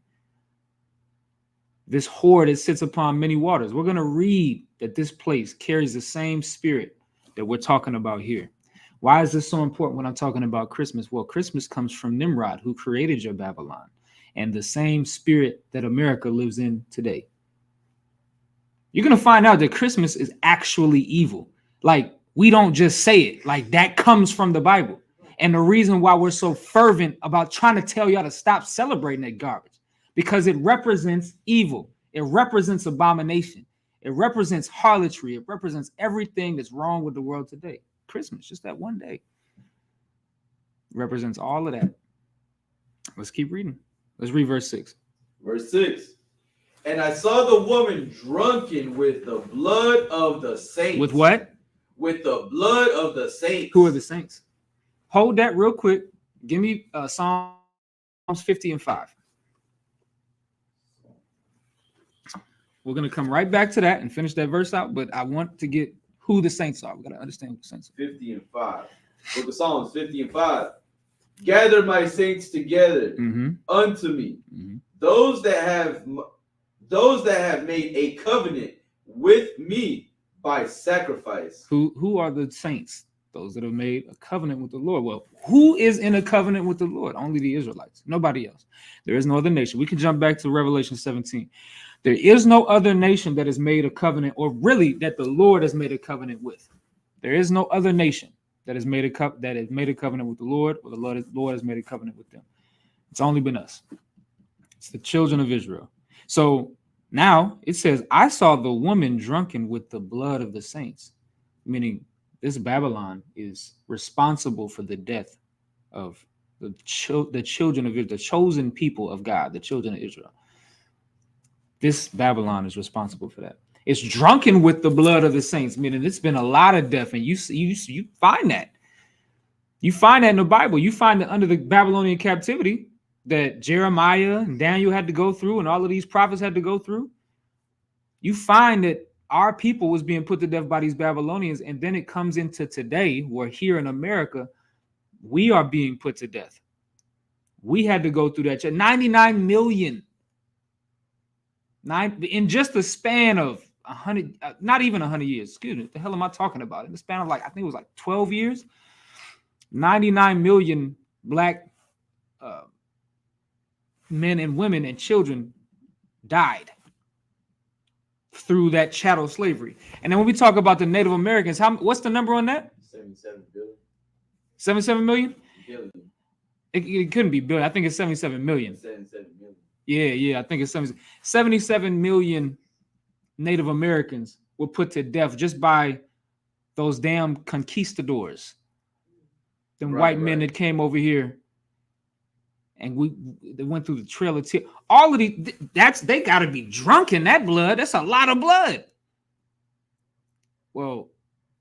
This whore that sits upon many waters. We're going to read that this place carries the same spirit that we're talking about here. Why is this so important when I'm talking about Christmas? Well, Christmas comes from Nimrod, who created your Babylon, and the same spirit that America lives in today. You're going to find out that Christmas is actually evil. Like, we don't just say it. Like, that comes from the Bible. And the reason why we're so fervent about trying to tell y'all to stop celebrating that garbage, because it represents evil. It represents abomination. It represents harlotry. It represents everything that's wrong with the world today. Christmas, just that one day, represents all of that. Let's keep reading. Let's read verse 6. Verse 6. And I saw the woman drunken with the blood of the saints. With what? With the blood of the saints. Who are the saints? Hold that real quick. Give me Psalms 50 and 5. We're going to come right back to that and finish that verse out, but I want to get who the saints are. We got to understand who the saints are. 50 and 5. Book of Psalms 50 and 5. Gather my saints together unto me. Those that have made a covenant with me by sacrifice. Who are the saints? Those that have made a covenant with the Lord. Well, who is in a covenant with the Lord? Only the Israelites. Nobody else. There is no other nation. We can jump back to Revelation 17. There is no other nation that has made a covenant, or really that the Lord has made a covenant with. There is no other nation that has made a covenant with the Lord, or the Lord has made a covenant with them. It's only been us. It's the children of Israel. So now it says, I saw the woman drunken with the blood of the saints, meaning this Babylon is responsible for the death of the children of Israel, the chosen people of God, the children of Israel. This Babylon is responsible for that. It's drunken with the blood of the saints, meaning it's been a lot of death. And you find that. You find that in the Bible. You find that under the Babylonian captivity that Jeremiah and Daniel had to go through, and all of these prophets had to go through. You find that our people was being put to death by these Babylonians, and then it comes into today, where here in America, we are being put to death. We had to go through that. 99 million. In just the span of 100, not even 100 years. Excuse me. What the hell am I talking about? In the span of I think it was 12 years. 99 million black men and women and children died through that chattel slavery. And then when we talk about the Native Americans, what's the number on that? 77 billion. 77 million? Billion. It couldn't be billion. I think it's 77 million. 77 million. Yeah. I think it's 77 million Native Americans were put to death just by those damn conquistadors. Them white men that came over here, and they went through the Trail of Tears. All of these, they got to be drunk in that blood. That's a lot of blood. Well,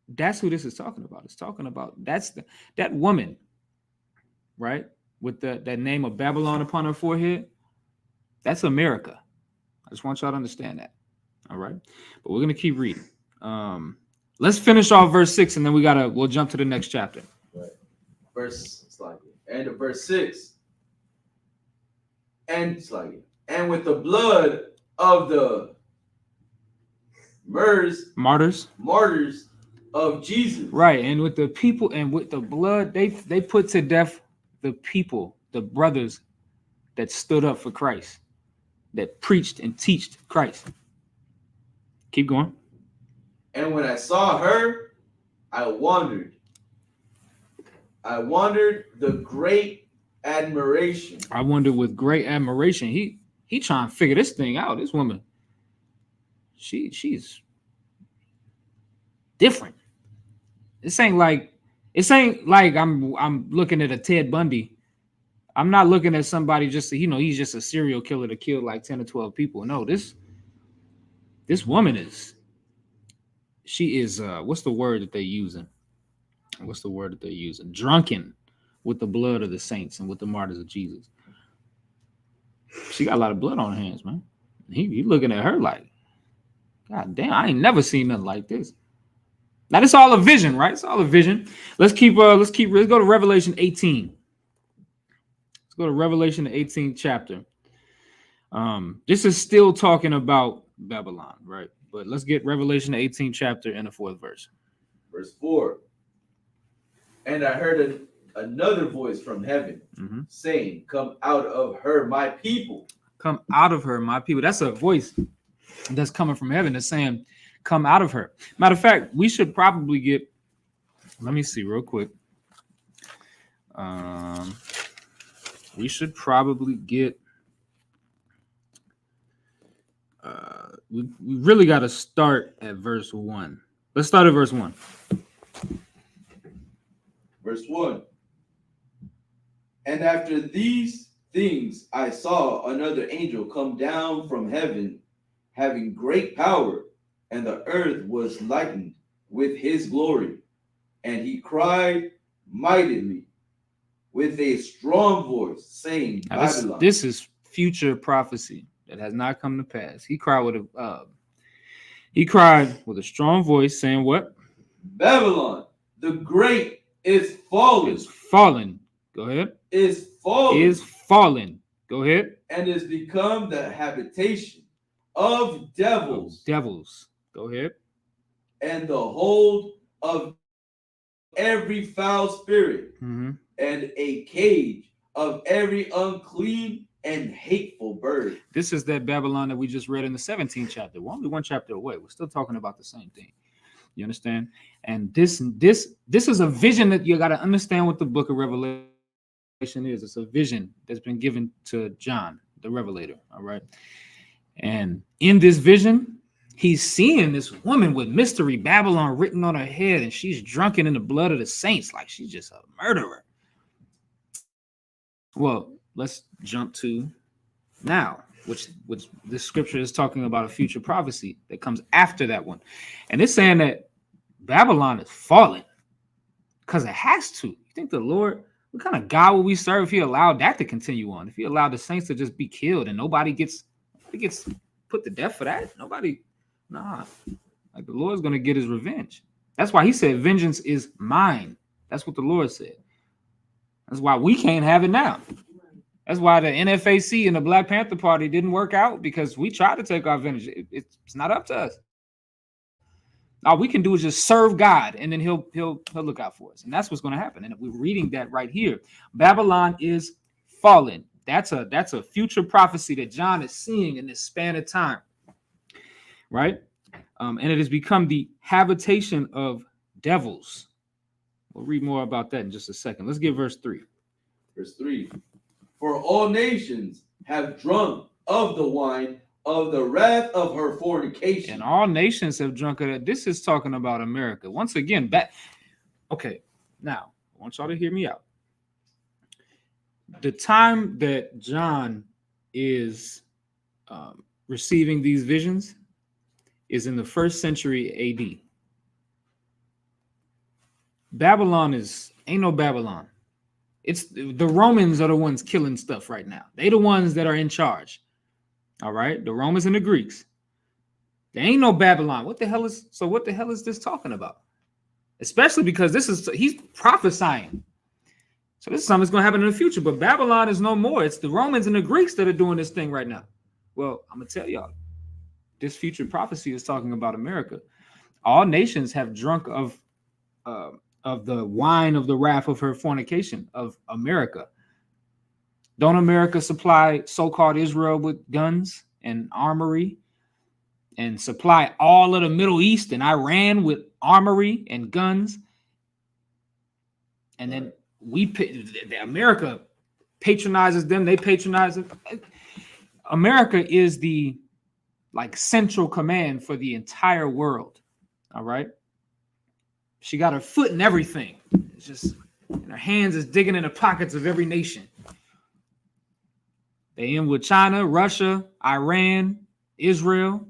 that's who this is talking about. It's talking about that woman, right, with that name of Babylon upon her forehead. That's America. I just want y'all to understand that. All right, but we're gonna keep reading. Let's finish off verse 6, and then we'll jump to the next chapter. Right. End of verse 6. And with the blood of the martyrs of Jesus. Right, and with the people and with the blood, they put to death the people, the brothers that stood up for Christ, that preached and teached Christ. Keep going. And when I saw her, I wondered the great admiration. I wonder with great admiration. He trying to figure this thing out. This woman, she's different. This ain't like I'm looking at a Ted Bundy. I'm not looking at somebody just he's just a serial killer that killed 10 or 12 people. No, this woman is what's the word that they're using? Drunken with the blood of the saints and with the martyrs of Jesus. She got a lot of blood on her hands, man. He looking at her like, God damn, I ain't never seen nothing like this. Now it's all a vision, right? It's all a vision. Let's go to Revelation 18. Let's go to Revelation, the 18th chapter. This is still talking about Babylon, right? But let's get Revelation, the 18th chapter and the 4th verse. Verse 4. And I heard another voice from heaven saying, come out of her, my people. Come out of her, my people. That's a voice that's coming from heaven that's saying, come out of her. Matter of fact, we should probably get, let me see real quick. We should probably get, we really got to start at verse 1. Let's start at verse 1. Verse 1. And after these things, I saw another angel come down from heaven, having great power, and the earth was lightened with his glory. And he cried mightily with a strong voice, saying, Babylon. This is future prophecy that has not come to pass. He cried with a strong voice, saying what? Babylon, the great is fallen. Is fallen. Go ahead. Is fallen. Is fallen. Go ahead. And is become the habitation of devils. Devils. Go ahead. And the hold of every foul spirit, and a cage of every unclean and hateful bird. This is that Babylon that we just read in the 17th chapter. We're only one chapter away. We're still talking about the same thing. You understand? And this is a vision that you got to understand what the book of Revelation is. It's a vision that's been given to John, the Revelator. All right. And in this vision, he's seeing this woman with mystery Babylon written on her head, and she's drunken in the blood of the saints, like she's just a murderer. Well, let's jump to now. which this scripture is talking about a future prophecy that comes after that one. And it's saying that Babylon is falling because it has to. You think the Lord, what kind of God would we serve if he allowed that to continue on? If he allowed the saints to just be killed and nobody gets put to death for that? Nobody, nah. Like the Lord's going to get his revenge. That's why he said, vengeance is mine. That's what the Lord said. That's why we can't have it now. That's why the NFAC and the Black Panther Party didn't work out, because we tried to take our vengeance. It's not up to us. All we can do is just serve God, and then he'll look out for us. And that's what's going to happen. And we're reading that right here. Babylon is fallen. That's a future prophecy that John is seeing in this span of time. Right? And it has become the habitation of devils. We'll read more about that in just a second. Let's get verse 3. Verse 3. For all nations have drunk of the wine of the wrath of her fornication. And all nations have drunk of it. This is talking about America. Once again, okay, now, I want y'all to hear me out. The time that John is receiving these visions is in the 1st century AD. Babylon ain't no Babylon. It's the Romans are the ones killing stuff right now. They the ones that are in charge. All right, the Romans and the Greeks. There ain't no Babylon. What the hell is this talking about? Especially because he's prophesying. So this is something that's going to happen in the future. But Babylon is no more. It's the Romans and the Greeks that are doing this thing right now. Well, I'm gonna tell y'all, this future prophecy is talking about America. All nations have drunk of the wine of the wrath of her fornication, of America. Don't America supply so-called Israel with guns and armory, and supply all of the Middle East and Iran with armory and guns? And then America patronizes them. They patronize it. America is the central command for the entire world. All right. She got her foot in everything. It's just, and her hands is digging in the pockets of every nation. They in with China, Russia, Iran, Israel,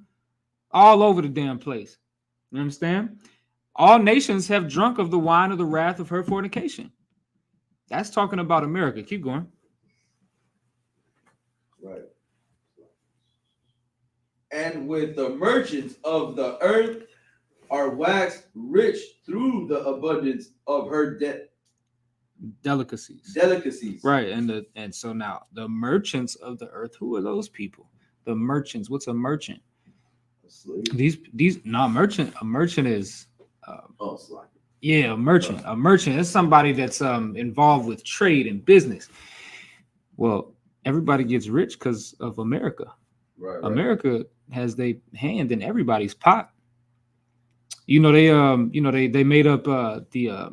all over the damn place. You understand? All nations have drunk of the wine of the wrath of her fornication. That's talking about America. Keep going. Right. And with the merchants of the earth are waxed rich through the abundance of her delicacies. Right. And so now the merchants of the earth, who are those people? The merchants. What's a merchant? A merchant is a merchant. A merchant is somebody that's involved with trade and business. Well, everybody gets rich because of America. Right. America has their hand in everybody's pot. They made up the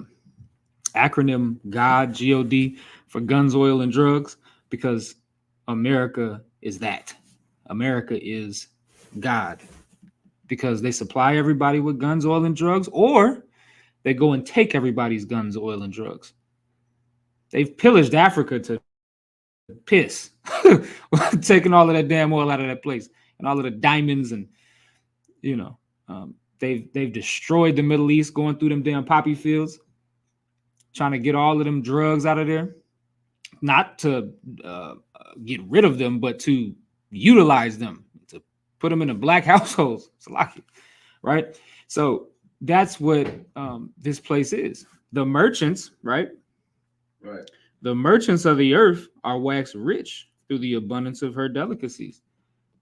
acronym GOD, G-O-D, for guns, oil, and drugs, because America is that. America is God, because they supply everybody with guns, oil, and drugs, or they go and take everybody's guns, oil, and drugs. They've pillaged Africa to piss, taking all of that damn oil out of that place, and all of the diamonds, and they've destroyed the Middle East, going through them damn poppy fields, trying to get all of them drugs out of there, not to get rid of them, but to utilize them, to put them in the black households. It's lucky, right? So that's what this place is. The merchants, right? Right. The merchants of the earth are waxed rich through the abundance of her delicacies.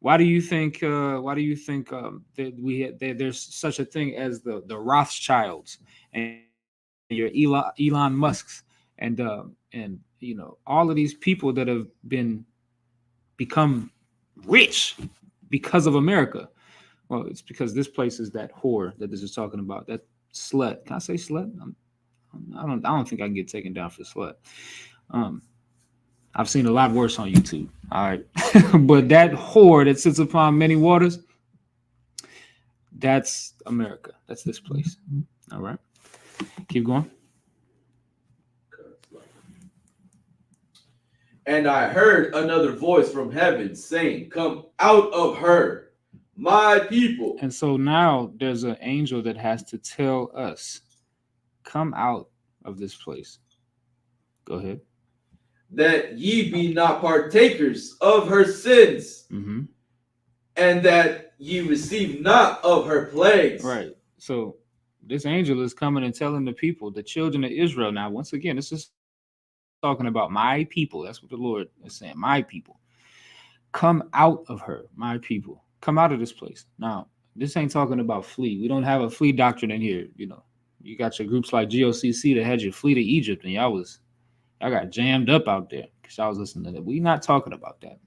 Why do you think? That there's such a thing as the Rothschilds and your Elon Musks and all of these people that have become rich because of America? Well, it's because this place is that whore that this is talking about. That slut. Can I say slut? I don't think I can get taken down for slut. I've seen a lot worse on YouTube. All right. But that whore that sits upon many waters, that's America. That's this place. All right. Keep going. And I heard another voice from heaven saying, "Come out of her, my people, And so now there's an angel that has to tell us, come out of this place. Go ahead. that ye be not partakers of her sins, Mm-hmm. and that ye receive not of her plagues." Right. So this angel is coming and telling the people, the children of Israel. Now, once again, this is talking about my people. That's what the Lord is saying. My people. Come out of her, my people. Come out of this place. Now, this ain't talking about flee. We don't have a flee doctrine in here. You know, you got your groups like GOCC that had you flee to Egypt, and y'all got jammed up out there because y'all was listening to that. We not talking about that.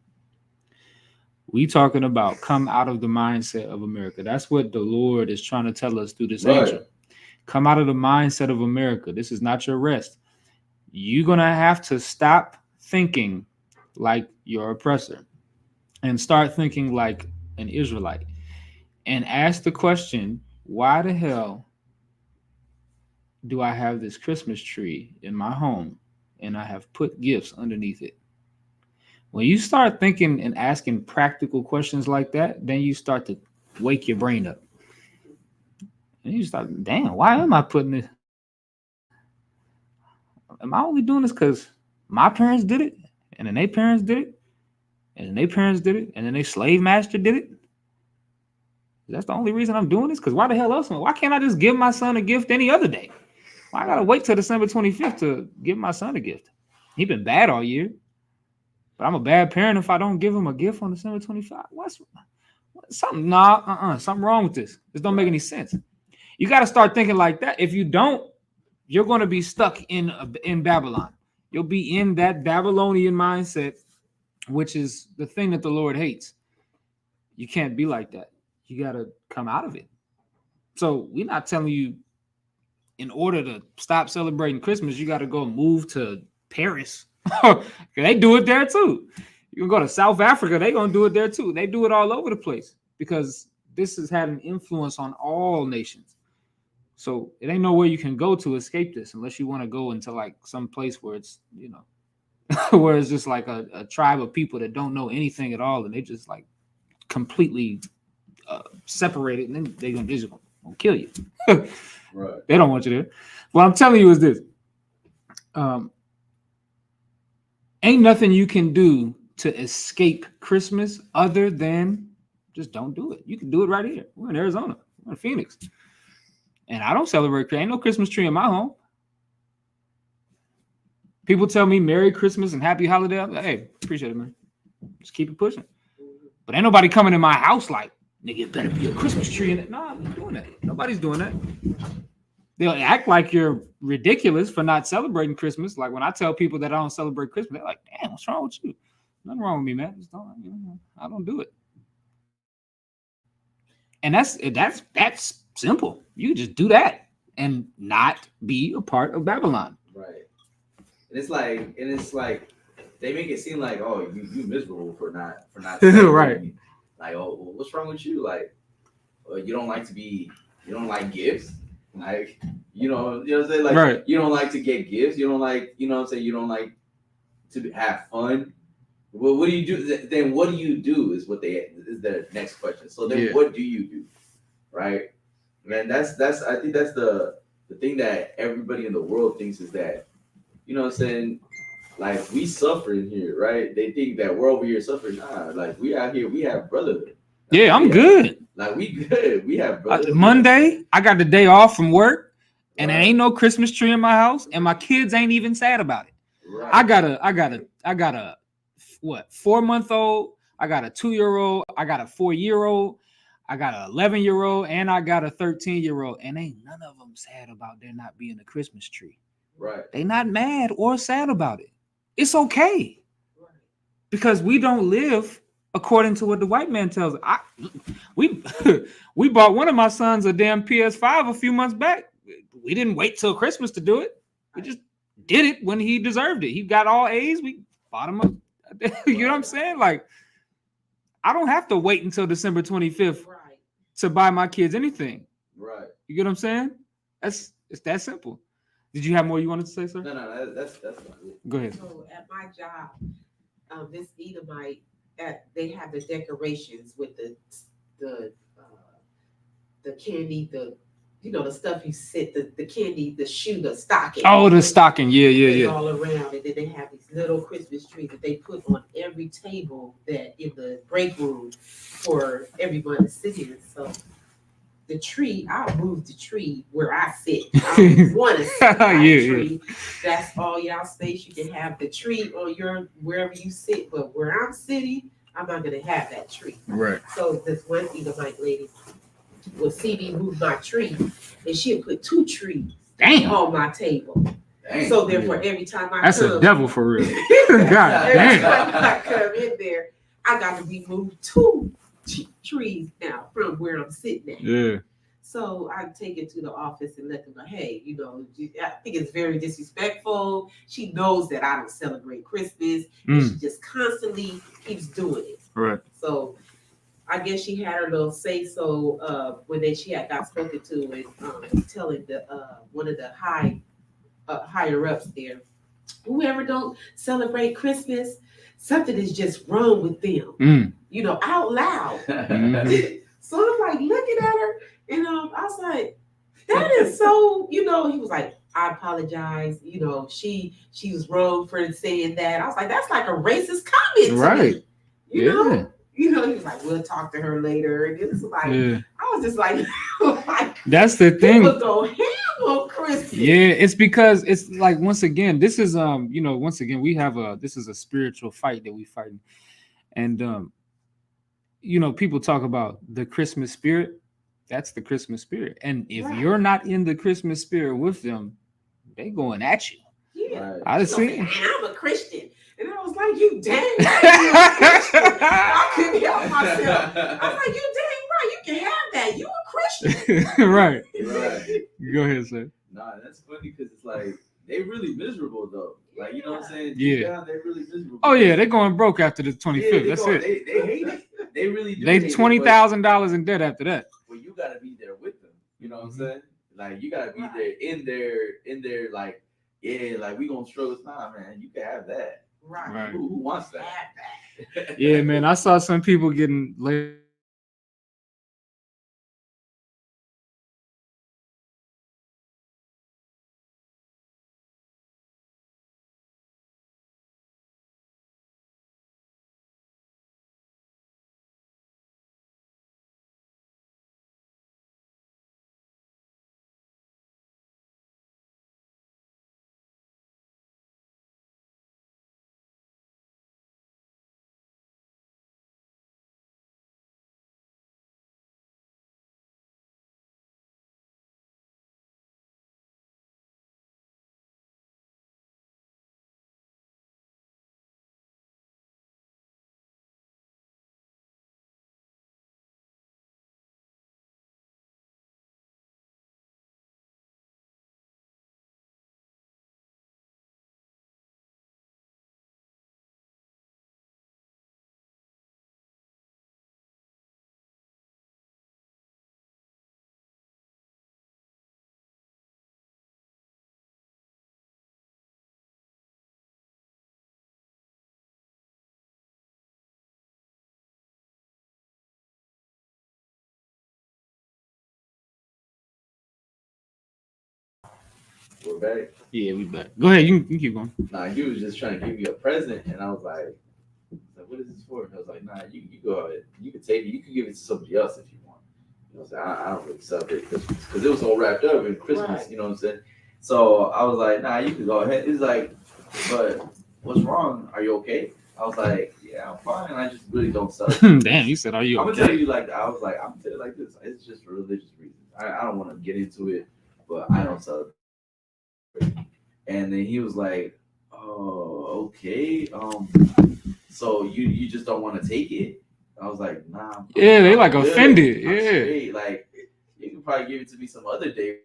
We talking about come out of the mindset of America. That's what the Lord is trying to tell us through this angel. Right. Come out of the mindset of America. This is not your rest. You're gonna have to stop thinking like your oppressor and start thinking like an Israelite and ask the question, why the hell do I have this Christmas tree in my home and I have put gifts underneath it? When you start thinking and asking practical questions like that, then you start to wake your brain up. And you start, damn, why am I putting it? Am I only doing this because my parents did it? And then their parents did it? And then their parents did it? And then their slave master did it? That's the only reason I'm doing this? Because why the hell else? Why can't I just give my son a gift any other day? Why I gotta wait till December 25th to give my son a gift? He been bad all year. But I'm a bad parent if I don't give him a gift on December 25th. What's something? Nah, something wrong with this. This don't make any sense. You got to start thinking like that. If you don't, you're going to be stuck in Babylon. You'll be in that Babylonian mindset, which is the thing that the Lord hates. You can't be like that. You got to come out of it. So we're not telling you in order to stop celebrating Christmas, you got to go move to Paris. They do it there too. You can go to South Africa, they're going to do it there too. They do it all over the place because this has had an influence on all nations. So it ain't nowhere you can go to escape this unless you want to go into like some place where it's, you know, where it's just like a tribe of people that don't know anything at all. And they just like completely separated and then they're just going to kill you. Right. They don't want you there. What I'm telling you is this. Ain't nothing you can do to escape Christmas other than just don't do it. You can do it right here. We're in Arizona. We're in Phoenix. And I don't celebrate. Ain't no Christmas tree in my home. People tell me Merry Christmas and Happy Holiday. I'm like, hey, appreciate it, man. Just keep it pushing. But ain't nobody coming in my house like, nigga, it better be a Christmas tree in it. Nah, I'm not doing that. Nobody's doing that. They'll act like you're ridiculous for not celebrating Christmas. Like when I tell people that I don't celebrate Christmas, they're like, damn, what's wrong with you? Nothing wrong with me, man. Just don't, I don't do it. And that's simple. You just do that and not be a part of Babylon. Right. And it's like they make it seem like, oh, you miserable for not right. Like, oh, well, what's wrong with you? Like, you don't like gifts. Like, you know what I'm saying? Like, right. You don't like to get gifts. You don't like, you know what I'm saying? You don't like to have fun. Well, what do you do? Then what do you do is the next question. So then what do you do? Right? And that's I think that's the thing that everybody in the world thinks is that, you know what I'm saying? Like, we suffering here, right? They think that we're over here suffering. Nah, like, we out here, we have brotherhood. Yeah, I'm good. Like, we good. We have brotherhood. Monday, I got the day off from work, and there ain't no Christmas tree in my house, and my kids ain't even sad about it. Right. I got a what, 4-month-old, I got a 2-year-old, I got a 4-year-old, I got an 11-year-old, and I got a 13-year-old, and ain't none of them sad about there not being a Christmas tree. Right. They not mad or sad about it. It's okay. Right. Because we don't live according to what the white man tells us. We bought one of my sons a damn PS5 a few months back. We didn't wait till Christmas to do it. We just did it when he deserved it. He got all A's. We bought him a you know what I'm saying? Like, I don't have to wait until December 25th to buy my kids anything. Right. You get what I'm saying? It's that simple. Did you have more you wanted to say, sir? No, that's fine. Go ahead. So at my job, this Edomite they have the decorations with the the candy, the stuff you sit, the candy, the shoe, the stocking. Oh, the stocking. Yeah, yeah, It's yeah. all around, and then they have these little Christmas trees that they put on every table that in the break room for everyone to sit in. So the tree, I'll move the tree where I sit. I don't want to sit by Yeah, the tree. That's all y'all space. You can have the tree on your wherever you sit, but where I'm sitting, I'm not gonna have that tree. Right. So this one Edomite lady would see me move my tree, and she'd put two trees Damn. on my table. Dang. So therefore, every time I That's come, a devil for real. God every damn. time I come in there, I got to be moved two trees now from where I'm sitting at. Yeah. So I take it to the office and let them know, hey, I think it's very disrespectful. She knows that I don't celebrate Christmas, and she just constantly keeps doing it. Right. So I guess she had her little say so when she had got spoken to and telling the one of the higher ups there, whoever don't celebrate Christmas, something is just wrong with them. Out loud. So I'm like looking at her, and I was like, that is so. He was like, I apologize. She was wrong for saying that. I was like, that's like a racist comment to me. You know. He was like, we'll talk to her later. And it's like, I was just like, that's the thing. People go ham on Christmas. Yeah, it's because it's like, once again, this is once again, this is a spiritual fight that we fighting. And people talk about the Christmas spirit. That's the Christmas spirit. And if you're not in the Christmas spirit with them, they going at you. Yeah. I just see. And I'm a Christian. And I was like, you dang right. I couldn't help myself. I was like, you dang right. You can have that. You a Christian. Right. Right. Go ahead, sir. Nah, that's funny because it's like they really miserable though. Like, you know what I'm saying? Yeah. Down, they're really miserable. Oh yeah, they're going broke after the 25th. That's it. They hate it. They really do. They $20,000 in debt after that. Well, you gotta be there with them. You know what I'm saying? Like, you gotta be there in their like, yeah, like we gonna struggle. Nah, man, you can have that. Right. Who wants that? Yeah, man. I saw some people getting laid. We're back. Yeah, we back. Go ahead. You keep going. Nah, he was just trying to give me a present, and I was like, what is this for? And I was like, nah, you go ahead. You can take it. You can give it to somebody else if you want. You know what I'm saying? I don't really celebrate Christmas because it was all wrapped up in Christmas. Right. You know what I'm saying? So I was like, nah, you can go ahead. He's like, but what's wrong? Are you okay? I was like, yeah, I'm fine. I just really don't celebrate. Damn, you said, are you I'm okay? gonna tell you like I was like, I'm gonna tell you like this. It's just for religious reasons. I don't want to get into it, but I don't celebrate. And then he was like, oh, okay. So you just don't want to take it? I was like, nah. They like good. offended. I'm yeah. straight. Like, you can probably give it to me some other day.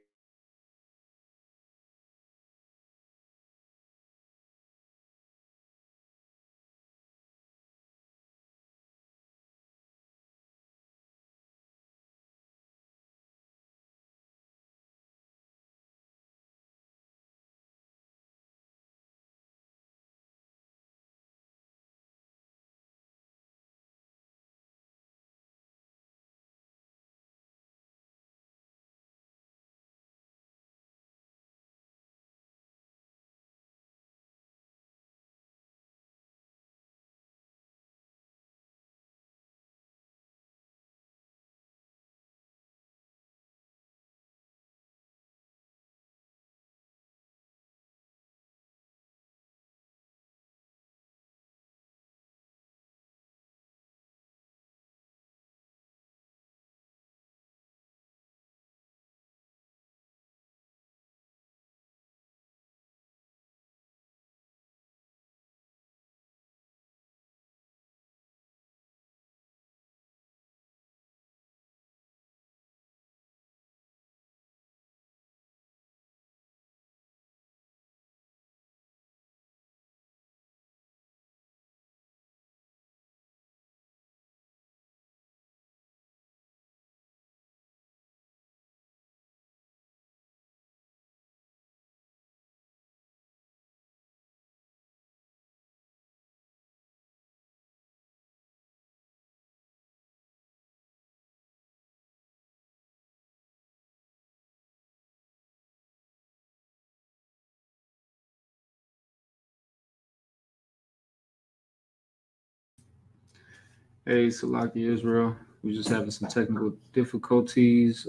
Hey, Salaki Israel. We're just having some technical difficulties.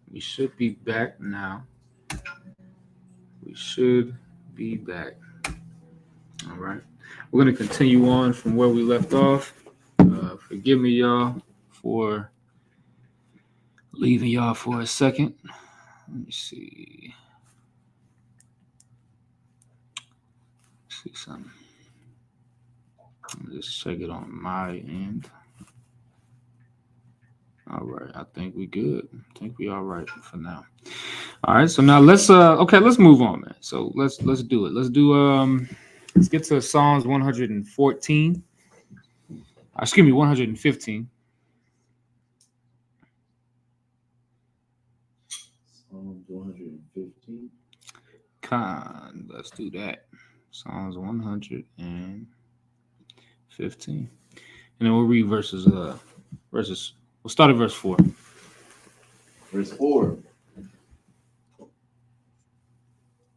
We should be back now. We should be back. All right. We're going to continue on from where we left off. Forgive me, y'all, for leaving y'all for a second. Let me see. See something. Let me just check it on my end. All right, I think we good. I think we all right for now. All right, so now let's move on, man. So let's do it. Let's get to Psalms 114. Excuse me, 115. Psalm 115. Let's do that. Psalms 115. And then we'll read verses. We'll start at verse 4. Verse 4.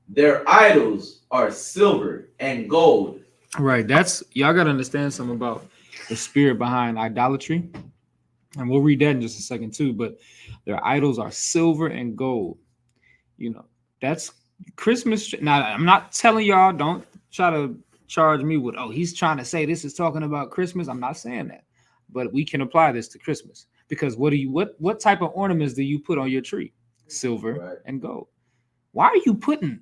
Their idols are silver and gold. Right. That's y'all gotta understand something about the spirit behind idolatry. And we'll read that in just a second too. But their idols are silver and gold. You know, that's Christmas. Now, I'm not telling y'all, don't try to charge me with, oh, he's trying to say this is talking about Christmas. I'm not saying that. But we can apply this to Christmas. Because what type of ornaments do you put on your tree? Silver and gold. Why are you putting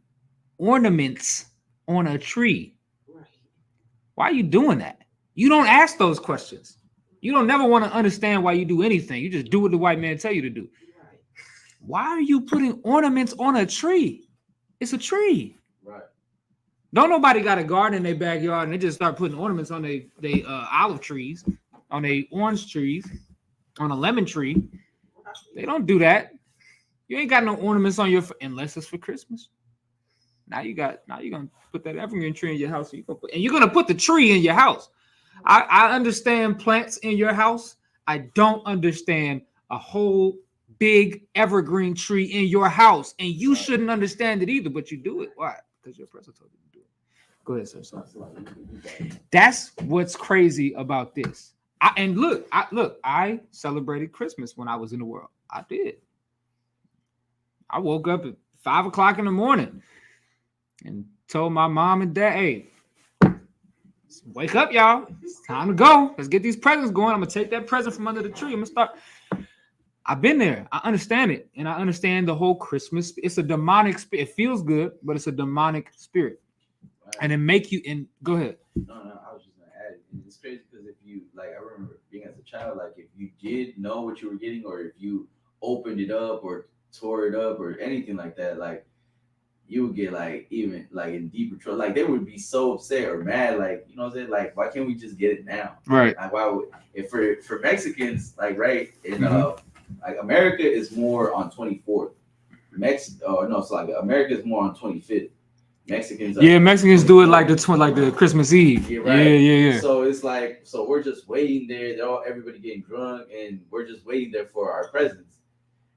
ornaments on a tree? Why are you doing that? You don't ask those questions. You don't never want to understand why you do anything. You just do what the white man tell you to do. Why are you putting ornaments on a tree? It's a tree. Right. Don't nobody got a garden in their backyard and they just start putting ornaments on they olive trees, on their orange trees, on a lemon tree. They don't do that. You ain't got no ornaments on your unless it's for Christmas. Now you're gonna put that evergreen tree in your house. And you're gonna put the tree in your house. I understand plants in your house. I don't understand a whole big evergreen tree in your house, and you shouldn't understand it either. But you do it. Why? Because your professor told you to do it. Go ahead, sir. That's what's crazy about this. I celebrated Christmas when I was in the world. I did. I woke up at 5 o'clock in the morning and told my mom and dad, hey, wake up, y'all. It's time to go. Let's get these presents going. I'm going to take that present from under the tree. I'm going to start. I've been there. I understand it. And I understand the whole Christmas. It's a demonic spirit. It feels good, but it's a demonic spirit. Wow. And it make you, and go ahead. No, I was just going to add, it's crazy because if you, like, I remember being as a child, like, if you did know what you were getting, or if you opened it up or tore it up or anything like that, like, you would get like even like in deeper trouble. Like they would be so upset or mad, like, you know what I'm saying? Like, why can't we just get it now? Right. Like, why would, if for Mexicans, like, right, in like America is more on 24th. America is more on 25th. Mexicans Mexicans do it like the Christmas Eve. Yeah, right. Yeah. So it's like, so we're just waiting there. Everybody getting drunk, and we're just waiting there for our presents.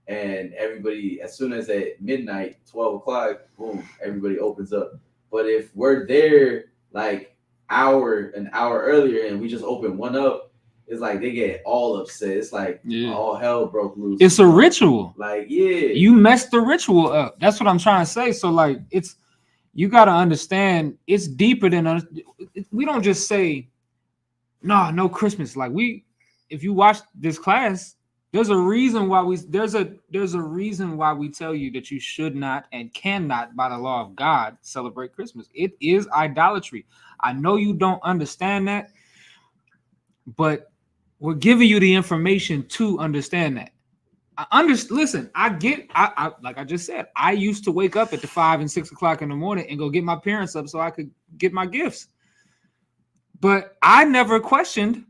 And everybody, as soon as at midnight, 12 o'clock, boom, everybody opens up. But if we're there like an hour earlier and we just open one up, it's like they get all upset. It's like all hell broke loose. It's a ritual. Like, yeah. You messed the ritual up. That's what I'm trying to say. So like, you got to understand, it's deeper than we don't just say, no Christmas. Like if you watch this class, there's a reason why we tell you that you should not and cannot, by the law of God, celebrate Christmas. It is idolatry. I know you don't understand that, but we're giving you the information to understand that. Listen, I like I just said, I used to wake up at the 5 and 6 o'clock in the morning and go get my parents up so I could get my gifts. But I never questioned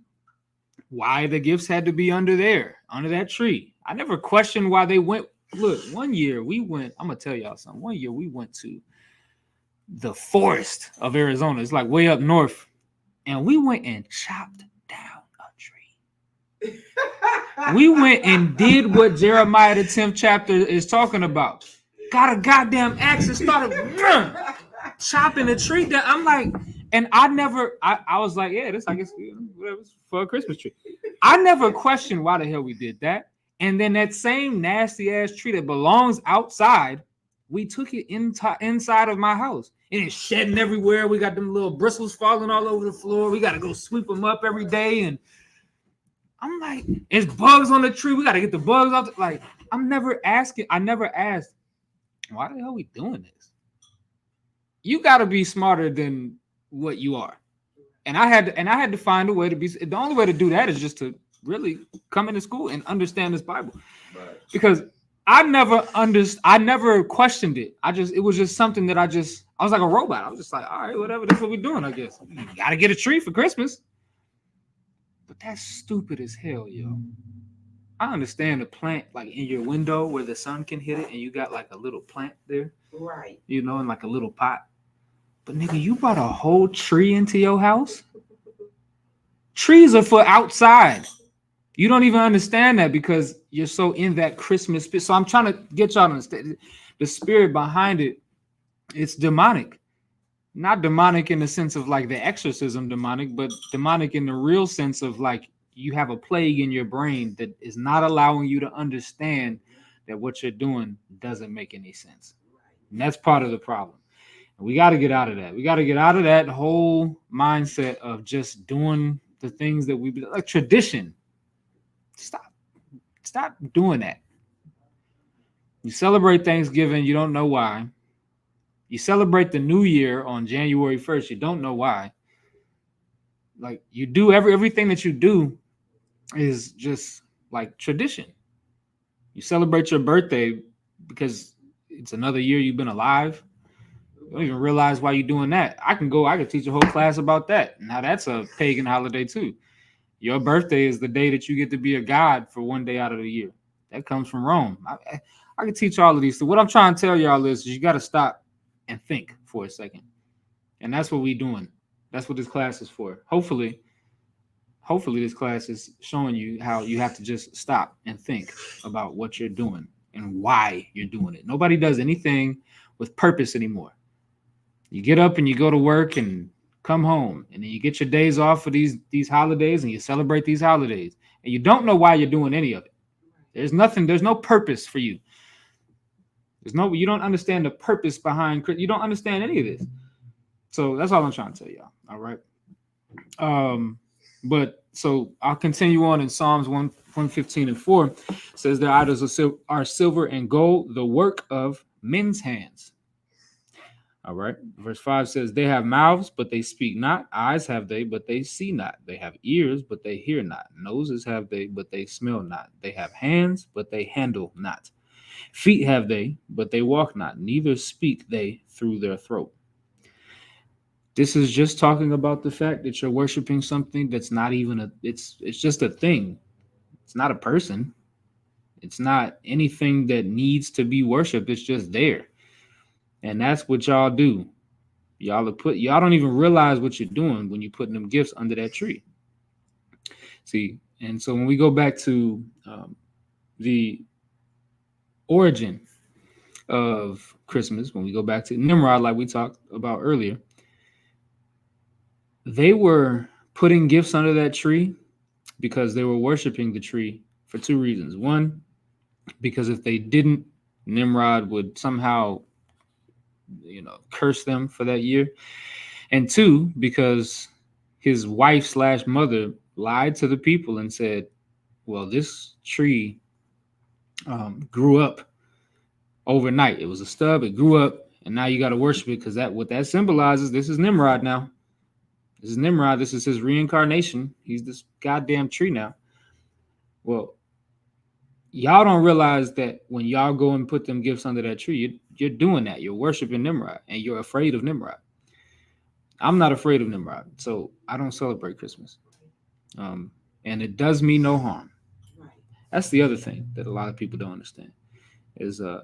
why the gifts had to be under that tree. I never questioned why they went. Look, one year we went, I'm going to tell y'all something. One year we went to the forest of Arizona. It's like way up north. And we went and chopped down a tree. We went and did what Jeremiah the 10th chapter is talking about. Got a goddamn axe and started chopping the tree down. I'm like, And I was like, yeah, this I guess whatever for a Christmas tree. I never questioned why the hell we did that. And then that same nasty ass tree that belongs outside, we took it inside of my house. And it's shedding everywhere. We got them little bristles falling all over the floor. We got to go sweep them up every day. And I'm like, it's bugs on the tree. We got to get the bugs off. Like, I never asked, why the hell are we doing this? You got to be smarter than what you are. And I had to find a way to be. The only way to do that is just to really come into school and understand this Bible. Right. Because I never questioned it. It was just something that I was like a robot. I was just like, all right, whatever, that's what we're doing, I guess. You gotta get a tree for Christmas. But that's stupid as hell, yo. I understand the plant like in your window where the sun can hit it and you got like a little plant there. Right. You know, in like a little pot. But nigga, you brought a whole tree into your house? Trees are for outside. You don't even understand that because you're so in that Christmas spirit. So I'm trying to get y'all to understand the spirit behind it. It's demonic. Not demonic in the sense of like the exorcism demonic, but demonic in the real sense of like you have a plague in your brain that is not allowing you to understand that what you're doing doesn't make any sense. And that's part of the problem. And we got to get out of that. We got to get out of that whole mindset of just doing the things that we like tradition. Stop doing that. You celebrate Thanksgiving, you don't know why. You celebrate the New Year on January 1st, you don't know why. Like you do everything that you do is just like tradition. You celebrate your birthday because it's another year you've been alive. You don't even realize why you're doing that. I could teach a whole class about that. Now that's a pagan holiday too. Your birthday is the day that you get to be a god for one day out of the year. That comes from Rome. I can teach all of these. So what I'm trying to tell y'all is you got to stop and think for a second. And that's what we're doing. That's what this class is for. Hopefully this class is showing you how you have to just stop and think about what you're doing and why you're doing it. Nobody does anything with purpose anymore. You get up and you go to work and come home, and then you get your days off for these holidays and you celebrate these holidays, and you don't know why you're doing any of it. There's no purpose for you. You don't understand the purpose behind, you don't understand any of this. So that's all I'm trying to tell y'all. All right. But so I'll continue on in Psalms 115:4. It says their idols are silver and gold, the work of men's hands. All right. Verse 5 says, they have mouths, but they speak not. Eyes have they, but they see not. They have ears, but they hear not. Noses have they, but they smell not. They have hands, but they handle not. Feet have they, but they walk not. Neither speak they through their throat. This is just talking about the fact that you're worshiping something that's not even it's just a thing. It's not a person. It's not anything that needs to be worshipped. It's just there. And that's what y'all do. Y'all don't even realize what you're doing when you're putting them gifts under that tree. See, and so when we go back to the origin of Christmas, when we go back to Nimrod, like we talked about earlier, they were putting gifts under that tree because they were worshiping the tree for two reasons. One, because if they didn't, Nimrod would somehow curse them for that year. And two, because his wife / mother lied to the people and said, well, this tree grew up overnight. It was a stub, it grew up, and now you got to worship it because what that symbolizes, this is Nimrod now. This is Nimrod. This is his reincarnation. He's this goddamn tree now. Well, y'all don't realize that when y'all go and put them gifts under that tree, you're doing that. You're worshiping Nimrod, and you're afraid of Nimrod. I'm not afraid of Nimrod, so I don't celebrate Christmas. And it does me no harm. Right. That's the other thing that a lot of people don't understand is, I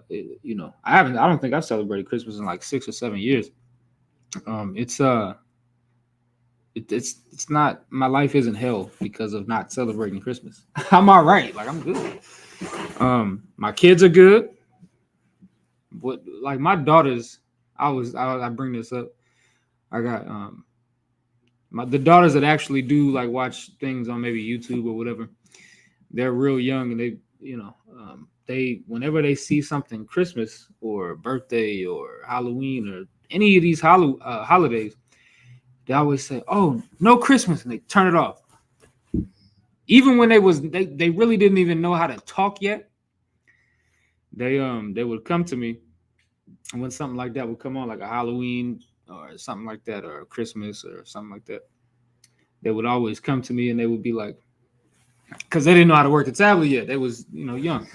don't think I've celebrated Christmas in like 6 or 7 years. It's not, my life isn't hell because of not celebrating Christmas. I'm all right. Like I'm good. My kids are good. But like my daughters, I bring this up. I got The daughters that actually do like watch things on maybe YouTube or whatever, they're real young and they, they whenever they see something Christmas or birthday or Halloween or any of these holidays, they always say, "Oh, no Christmas," and they turn it off. Even when they really didn't even know how to talk yet. They would come to me, and when something like that would come on, like a Halloween or something like that, or Christmas or something like that, they would always come to me and they would be like, because they didn't know how to work the tablet yet. They was young.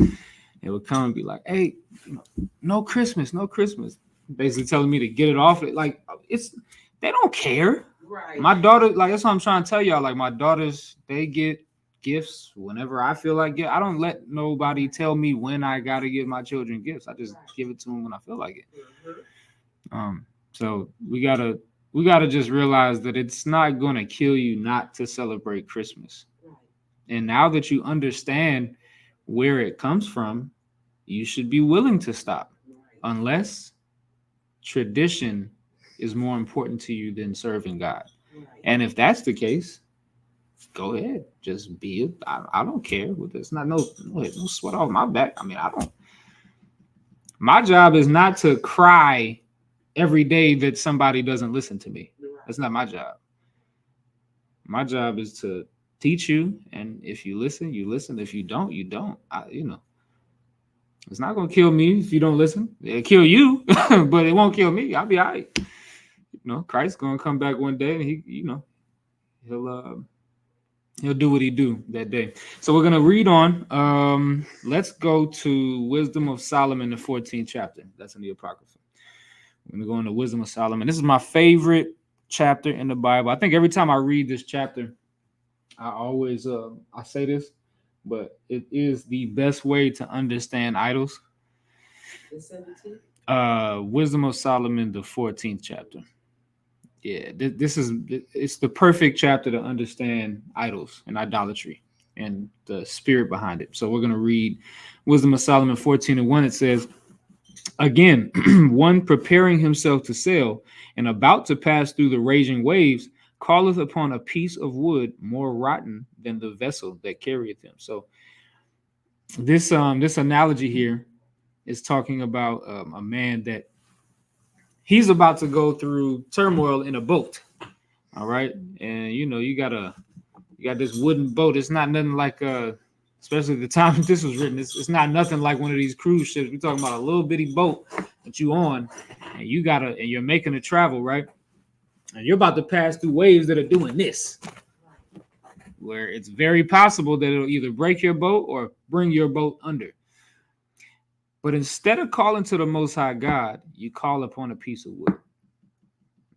They would come and be like, "Hey, no Christmas, no Christmas," basically telling me to get it off. Like they don't care. Right. My daughter, like that's what I'm trying to tell y'all. Like my daughters, they get gifts whenever I feel like it. I don't let nobody tell me when I gotta give my children gifts. I just give it to them when I feel like it. So we gotta just realize that it's not gonna kill you not to celebrate Christmas. Right. And now that you understand where it comes from, you should be willing to stop, unless tradition is more important to you than serving God. Right. And if that's the case, go ahead, just be it. I don't care. It's not no sweat off my back. I mean, I don't. My job is not to cry every day that somebody doesn't listen to me. That's not my job. My job is to teach you, and if you listen, you listen. If you don't, you don't. It's not gonna kill me if you don't listen. It'll kill you, but it won't kill me. I'll be all right. Christ's gonna come back one day, and he'll do what he do that day. So we're gonna read on. Let's go to Wisdom of Solomon, the 14th chapter. That's in the Apocrypha. We're gonna go into Wisdom of Solomon. This is my favorite chapter in the Bible. I think every time I read this chapter, I always I say this, but it is the best way to understand idols. The 17th? Wisdom of Solomon, the 14th chapter. Yeah, it's the perfect chapter to understand idols and idolatry and the spirit behind it. So we're going to read Wisdom of Solomon 14:1. It says, "Again, one preparing himself to sail and about to pass through the raging waves calleth upon a piece of wood more rotten than the vessel that carrieth him." So this analogy here is talking about a man that he's about to go through turmoil in a boat. All right. And you got this wooden boat. It's not nothing like especially the time this was written, it's not nothing like one of these cruise ships. We're talking about a little bitty boat that you on, and you're making a travel, right? And you're about to pass through waves that are doing this, where it's very possible that it'll either break your boat or bring your boat under. But instead of calling to the Most High God, you call upon a piece of wood.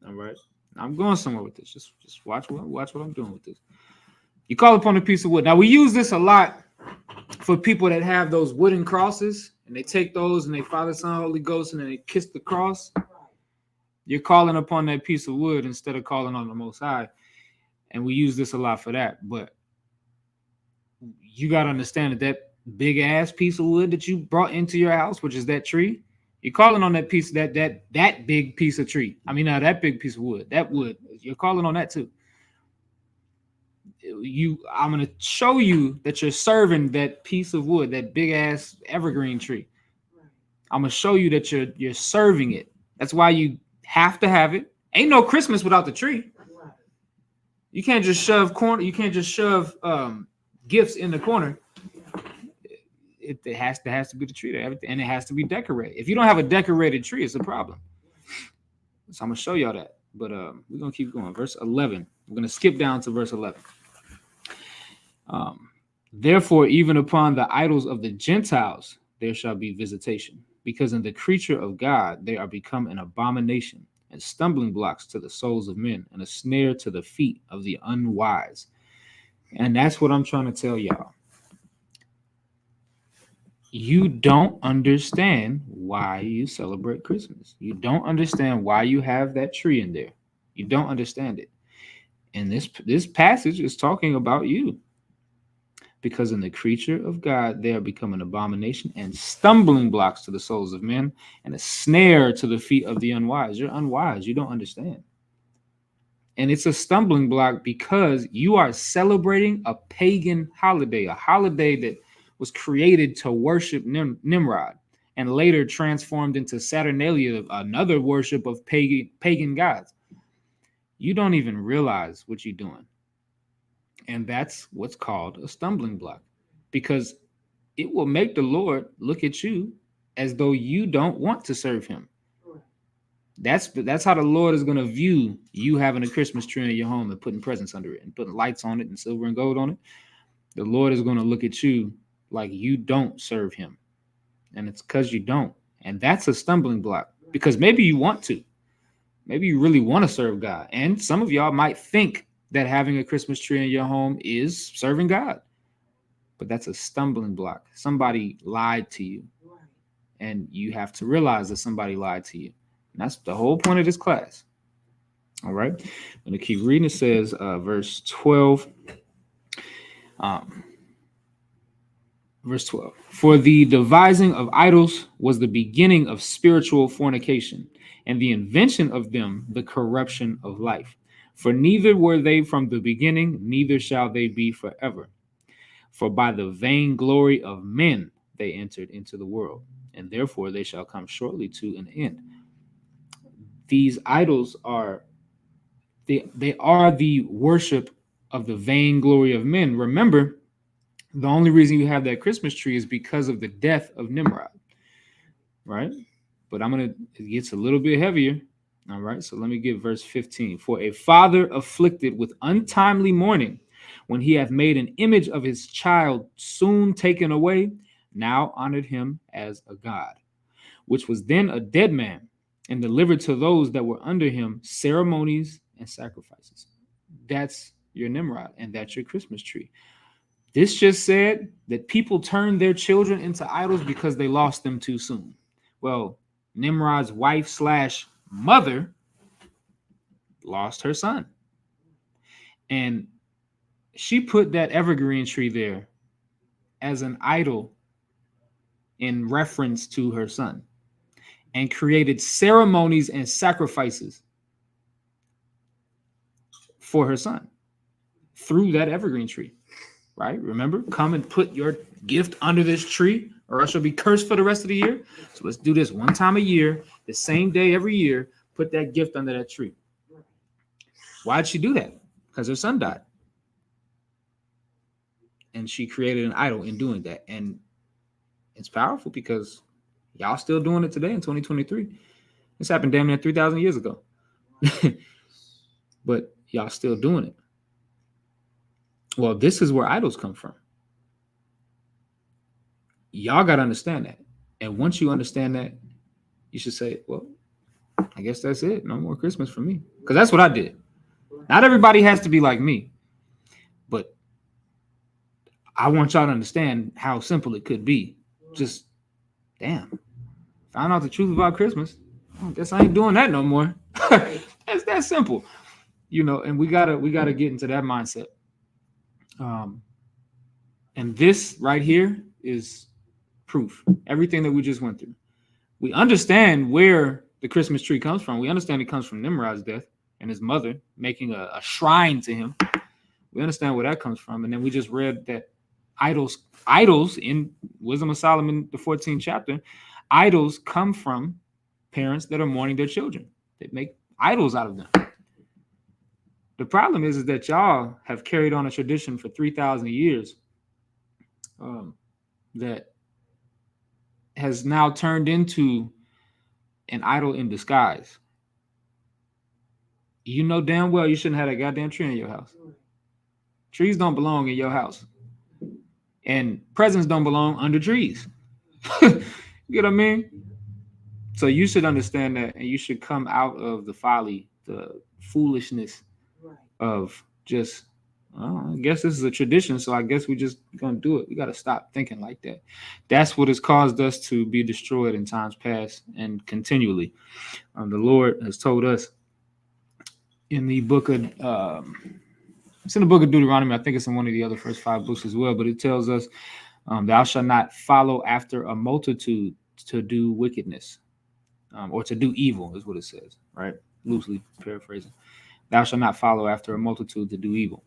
All right, I'm going somewhere with this. Just watch what I'm doing with this. You call upon a piece of wood. Now we use this a lot for people that have those wooden crosses, and they take those and they Father, Son, Holy Ghost, and then they kiss the cross. You're calling upon that piece of wood instead of calling on the Most High, and we use this a lot for that. But you got to understand that big ass piece of wood that you brought into your house, which is that tree, you're calling on that piece, that big piece of tree. I mean, that big piece of wood, that wood, you're calling on that too. I'm going to show you that you're serving that piece of wood, that big ass evergreen tree. I'm going to show you that you're serving it. That's why you have to have it. Ain't no Christmas without the tree. You can't just shove gifts in the corner. It has to be the tree there, and it has to be decorated. If you don't have a decorated tree, it's a problem. So I'm gonna show y'all that, but we're gonna keep going. Verse 11. We're gonna skip down to verse 11. Therefore, even upon the idols of the Gentiles there shall be visitation, because in the creature of God they are become an abomination and stumbling blocks to the souls of men, and a snare to the feet of the unwise. And that's what I'm trying to tell y'all. You don't understand why you celebrate Christmas. You don't understand why you have that tree in there. You don't understand it. And this passage is talking about you. Because in the creature of God, they are become an abomination and stumbling blocks to the souls of men, and a snare to the feet of the unwise. You're unwise. You don't understand. And it's a stumbling block because you are celebrating a pagan holiday, a holiday that was created to worship Nimrod and later transformed into Saturnalia, another worship of pagan gods. You don't even realize what you're doing. And that's what's called a stumbling block, because it will make the Lord look at you as though you don't want to serve him. That's how the Lord is going to view you having a Christmas tree in your home and putting presents under it and putting lights on it and silver and gold on it. The Lord is going to look at you like you don't serve him. And it's because you don't. And that's a stumbling block, because maybe you want to. Maybe you really want to serve God. And some of y'all might think that having a Christmas tree in your home is serving God. But that's a stumbling block. Somebody lied to you. And you have to realize that somebody lied to you. And that's the whole point of this class. All right. I'm going to keep reading. It says, verse 12. Verse 12. For the devising of idols was the beginning of spiritual fornication, and the invention of them the corruption of life. For neither were they from the beginning, neither shall they be forever. For by the vainglory of men they entered into the world, and therefore they shall come shortly to an end. These idols are they are the worship of the vainglory of men. Remember, the only reason you have that Christmas tree is because of the death of Nimrod, right? But it gets a little bit heavier. All right, so let me get verse 15. For a father afflicted with untimely mourning, when he hath made an image of his child soon taken away, now honored him as a god, which was then a dead man, and delivered to those that were under him ceremonies and sacrifices. That's your Nimrod, and that's your Christmas tree. This just said that people turned their children into idols because they lost them too soon. Well, Nimrod's wife / mother lost her son. And she put that evergreen tree there as an idol in reference to her son, and created ceremonies and sacrifices for her son through that evergreen tree, right? Remember, come and put your gift under this tree, or else you'll be cursed for the rest of the year. So let's do this one time a year, the same day every year, put that gift under that tree. Why'd she do that? Because her son died. And she created an idol in doing that. And it's powerful because y'all still doing it today in 2023. This happened damn near 3,000 years ago. But y'all still doing it. Well, this is where idols come from. Y'all got to understand that. And once you understand that, you should say, well, I guess that's it. No more Christmas for me. Because that's what I did. Not everybody has to be like me. But I want y'all to understand how simple it could be. Just, damn. Found out the truth about Christmas. I guess I ain't doing that no more. It's that simple. And we gotta get into that mindset. And this right here is proof. Everything that we just went through. We understand where the Christmas tree comes from. We understand it comes from Nimrod's death and his mother making a shrine to him. We understand where that comes from. And then we just read that idols in Wisdom of Solomon, the 14th chapter, idols come from parents that are mourning their children. They make idols out of them. The problem is that y'all have carried on a tradition for 3,000 years that has now turned into an idol in disguise. You know damn well you shouldn't have that goddamn tree in your house. Trees don't belong in your house. And presents don't belong under trees. You know what I mean? So you should understand that, and you should come out of the folly, the foolishness of just, I guess this is a tradition, so I guess we just gonna do it. We got to stop thinking like that. That's what has caused us to be destroyed in times past and continually. The Lord has told us in the book of it's in the book of Deuteronomy. I think it's in one of the other first 5 books as well, but it tells us, thou shalt not follow after a multitude to do wickedness, or to do evil is what it says, right? Loosely paraphrasing. Thou shalt not follow after a multitude to do evil.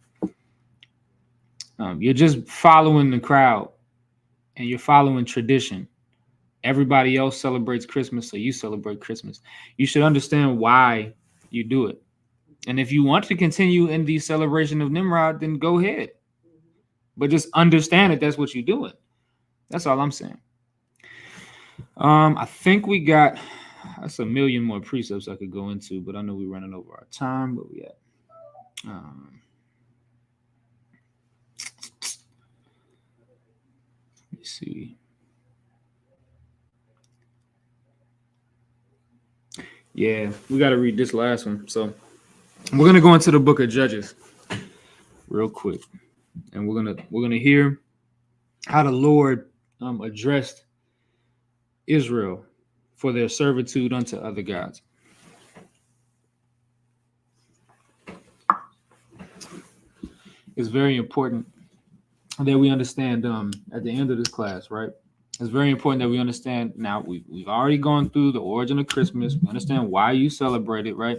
You're just following the crowd and you're following tradition. Everybody else celebrates Christmas, so you celebrate Christmas. You should understand why you do it. And if you want to continue in the celebration of Nimrod, then go ahead. But just understand that that's what you're doing. That's all I'm saying. I think we got that's a million more precepts I could go into, but I know we're running over our time. But we at let's see. Yeah, we got to read this last one. So we're gonna go into the book of Judges real quick, and we're gonna hear how the Lord addressed Israel for their servitude unto other gods. It's very important that we understand at the end of this class, right? It's very important that we understand. Now we've already gone through the origin of Christmas. We understand why you celebrate it, right?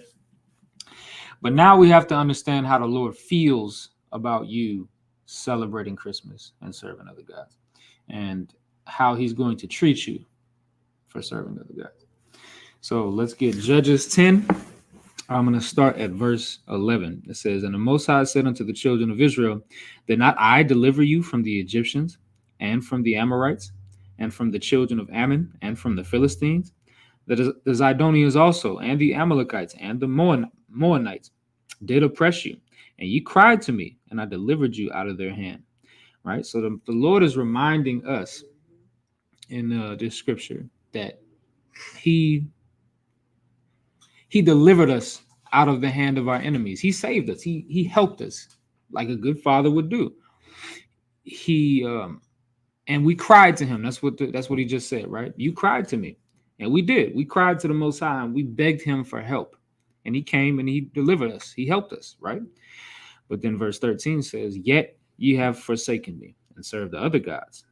But now we have to understand how the Lord feels about you celebrating Christmas and serving other gods, and how he's going to treat you for serving other gods. So let's get Judges 10. I'm going to start at verse 11. It says, And the Most High said unto the children of Israel, Did not I deliver you from the Egyptians, and from the Amorites, and from the children of Ammon, and from the Philistines? The Zidonians also, and the Amalekites, and the Moabites did oppress you, and ye cried to me, and I delivered you out of their hand. Right? So the Lord is reminding us in this scripture that he delivered us out of the hand of our enemies. He saved us. He helped us like a good father would do. And we cried to him. That's what he just said, right? You cried to me. And we did. We cried to the Most High and we begged him for help. And he came and he delivered us. He helped us, right? But then verse 13 says, Yet ye have forsaken me and served the other gods.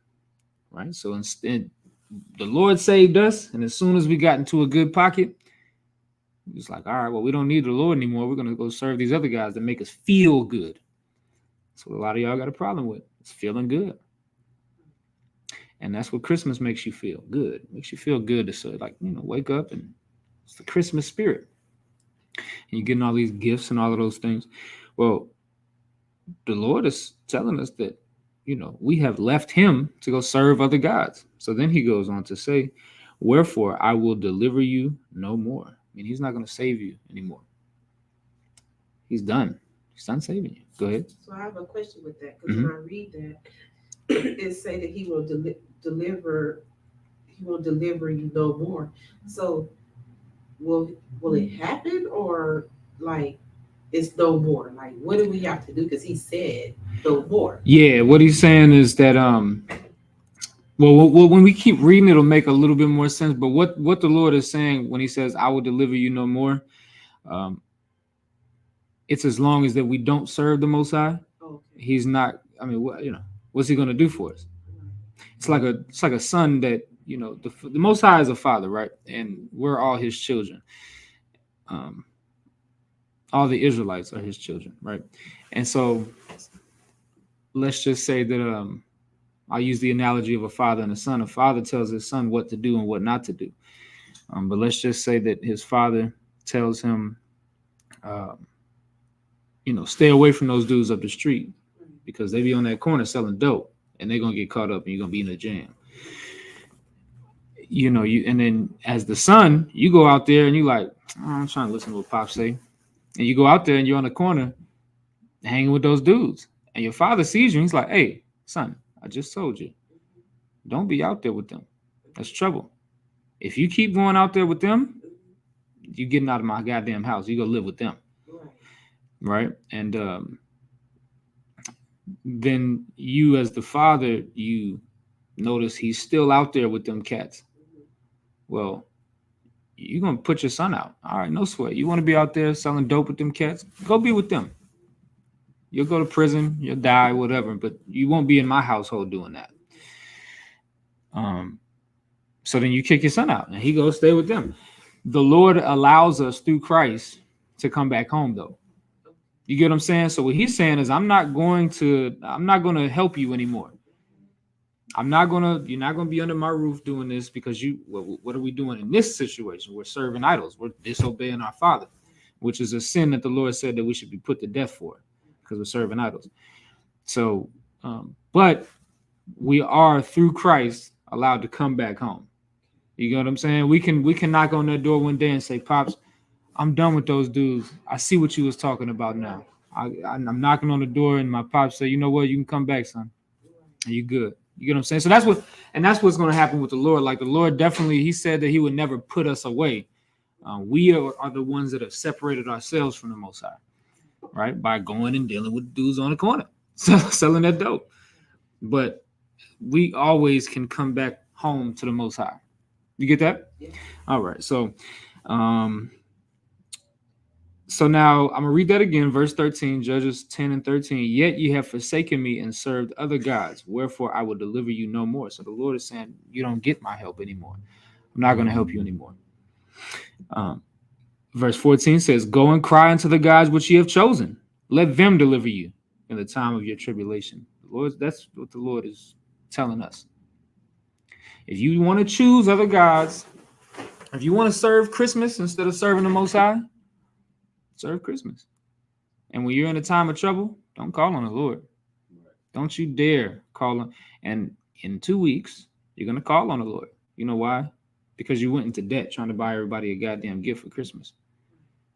Right? So instead, the Lord saved us. And as soon as we got into a good pocket, it's like, all right, well, we don't need the Lord anymore. We're going to go serve these other guys that make us feel good. That's what a lot of y'all got a problem with. It's feeling good. And that's what Christmas makes you feel good. It makes you feel good to say, like, wake up and it's the Christmas spirit. And you're getting all these gifts and all of those things. Well, the Lord is telling us that, we have left him to go serve other gods. So then he goes on to say, Wherefore I will deliver you no more. I mean, he's not going to save you anymore. He's done. He's done saving you. Go ahead. So I have a question with that, because when I read that, it say that he will deliver you no more. So will it happen, or like it's no more? Like, what do we have to do? Because he said no more. Yeah, what he's saying is that well, when we keep reading, it'll make a little bit more sense. But what the Lord is saying when he says, I will deliver you no more, it's as long as that we don't serve the Most High. Okay. He's not, what's he going to do for us? It's like a son that, the Most High is a father, right? And we're all his children. All the Israelites are his children, right? And so let's just say that I'll use the analogy of a father and a son. A father tells his son what to do and what not to do. But let's just say that his father tells him, stay away from those dudes up the street because they be on that corner selling dope and they're going to get caught up and you're going to be in a jam. And then as the son, you go out there and you like, I'm trying to listen to what Pop say. And you go out there and you're on the corner hanging with those dudes. And your father sees you and he's like, hey, son, I just told you, don't be out there with them. That's trouble. If you keep going out there with them, you're getting out of my goddamn house. You go live with them. Right? And then you as the father, you notice he's still out there with them cats. Well, you're going to put your son out. All right, no sweat. You want to be out there selling dope with them cats? Go be with them. You'll go to prison, you'll die, whatever, but you won't be in my household doing that. So then you kick your son out and he goes stay with them. The Lord allows us through Christ to come back home, though. You get what I'm saying? So what he's saying is, I'm not going to help you anymore. You're not gonna be under my roof doing this because what are we doing in this situation? We're serving idols. We're disobeying our Father, which is a sin that the Lord said that we should be put to death for, because we're serving idols. So, but we are through Christ allowed to come back home. You get what I'm saying? We can knock on their door one day and say, Pops, I'm done with those dudes. I see what you was talking about now. I'm knocking on the door, and my pops say, you know what? You can come back, son. You good. You get what I'm saying? So that's what's going to happen with the Lord. Like the Lord definitely, he said that he would never put us away. We are the ones that have separated ourselves from the Most High, right? By going and dealing with dudes on the corner, selling that dope. But we always can come back home to the Most High. You get that? Yeah. All right. So now I'm going to read that again. Verse 13, Judges 10 and 13. Yet ye have forsaken me and served other gods. Wherefore I will deliver you no more. So the Lord is saying, you don't get my help anymore. I'm not going to help you anymore. Verse 14 says, go and cry unto the gods which ye have chosen. Let them deliver you in the time of your tribulation. That's what the Lord is telling us. If you want to choose other gods, if you want to serve Christmas instead of serving the Most High, serve Christmas. And when you're in a time of trouble, don't call on the Lord. Don't you dare call on. And in 2 weeks, you're going to call on the Lord. You know why? Because you went into debt trying to buy everybody a goddamn gift for Christmas.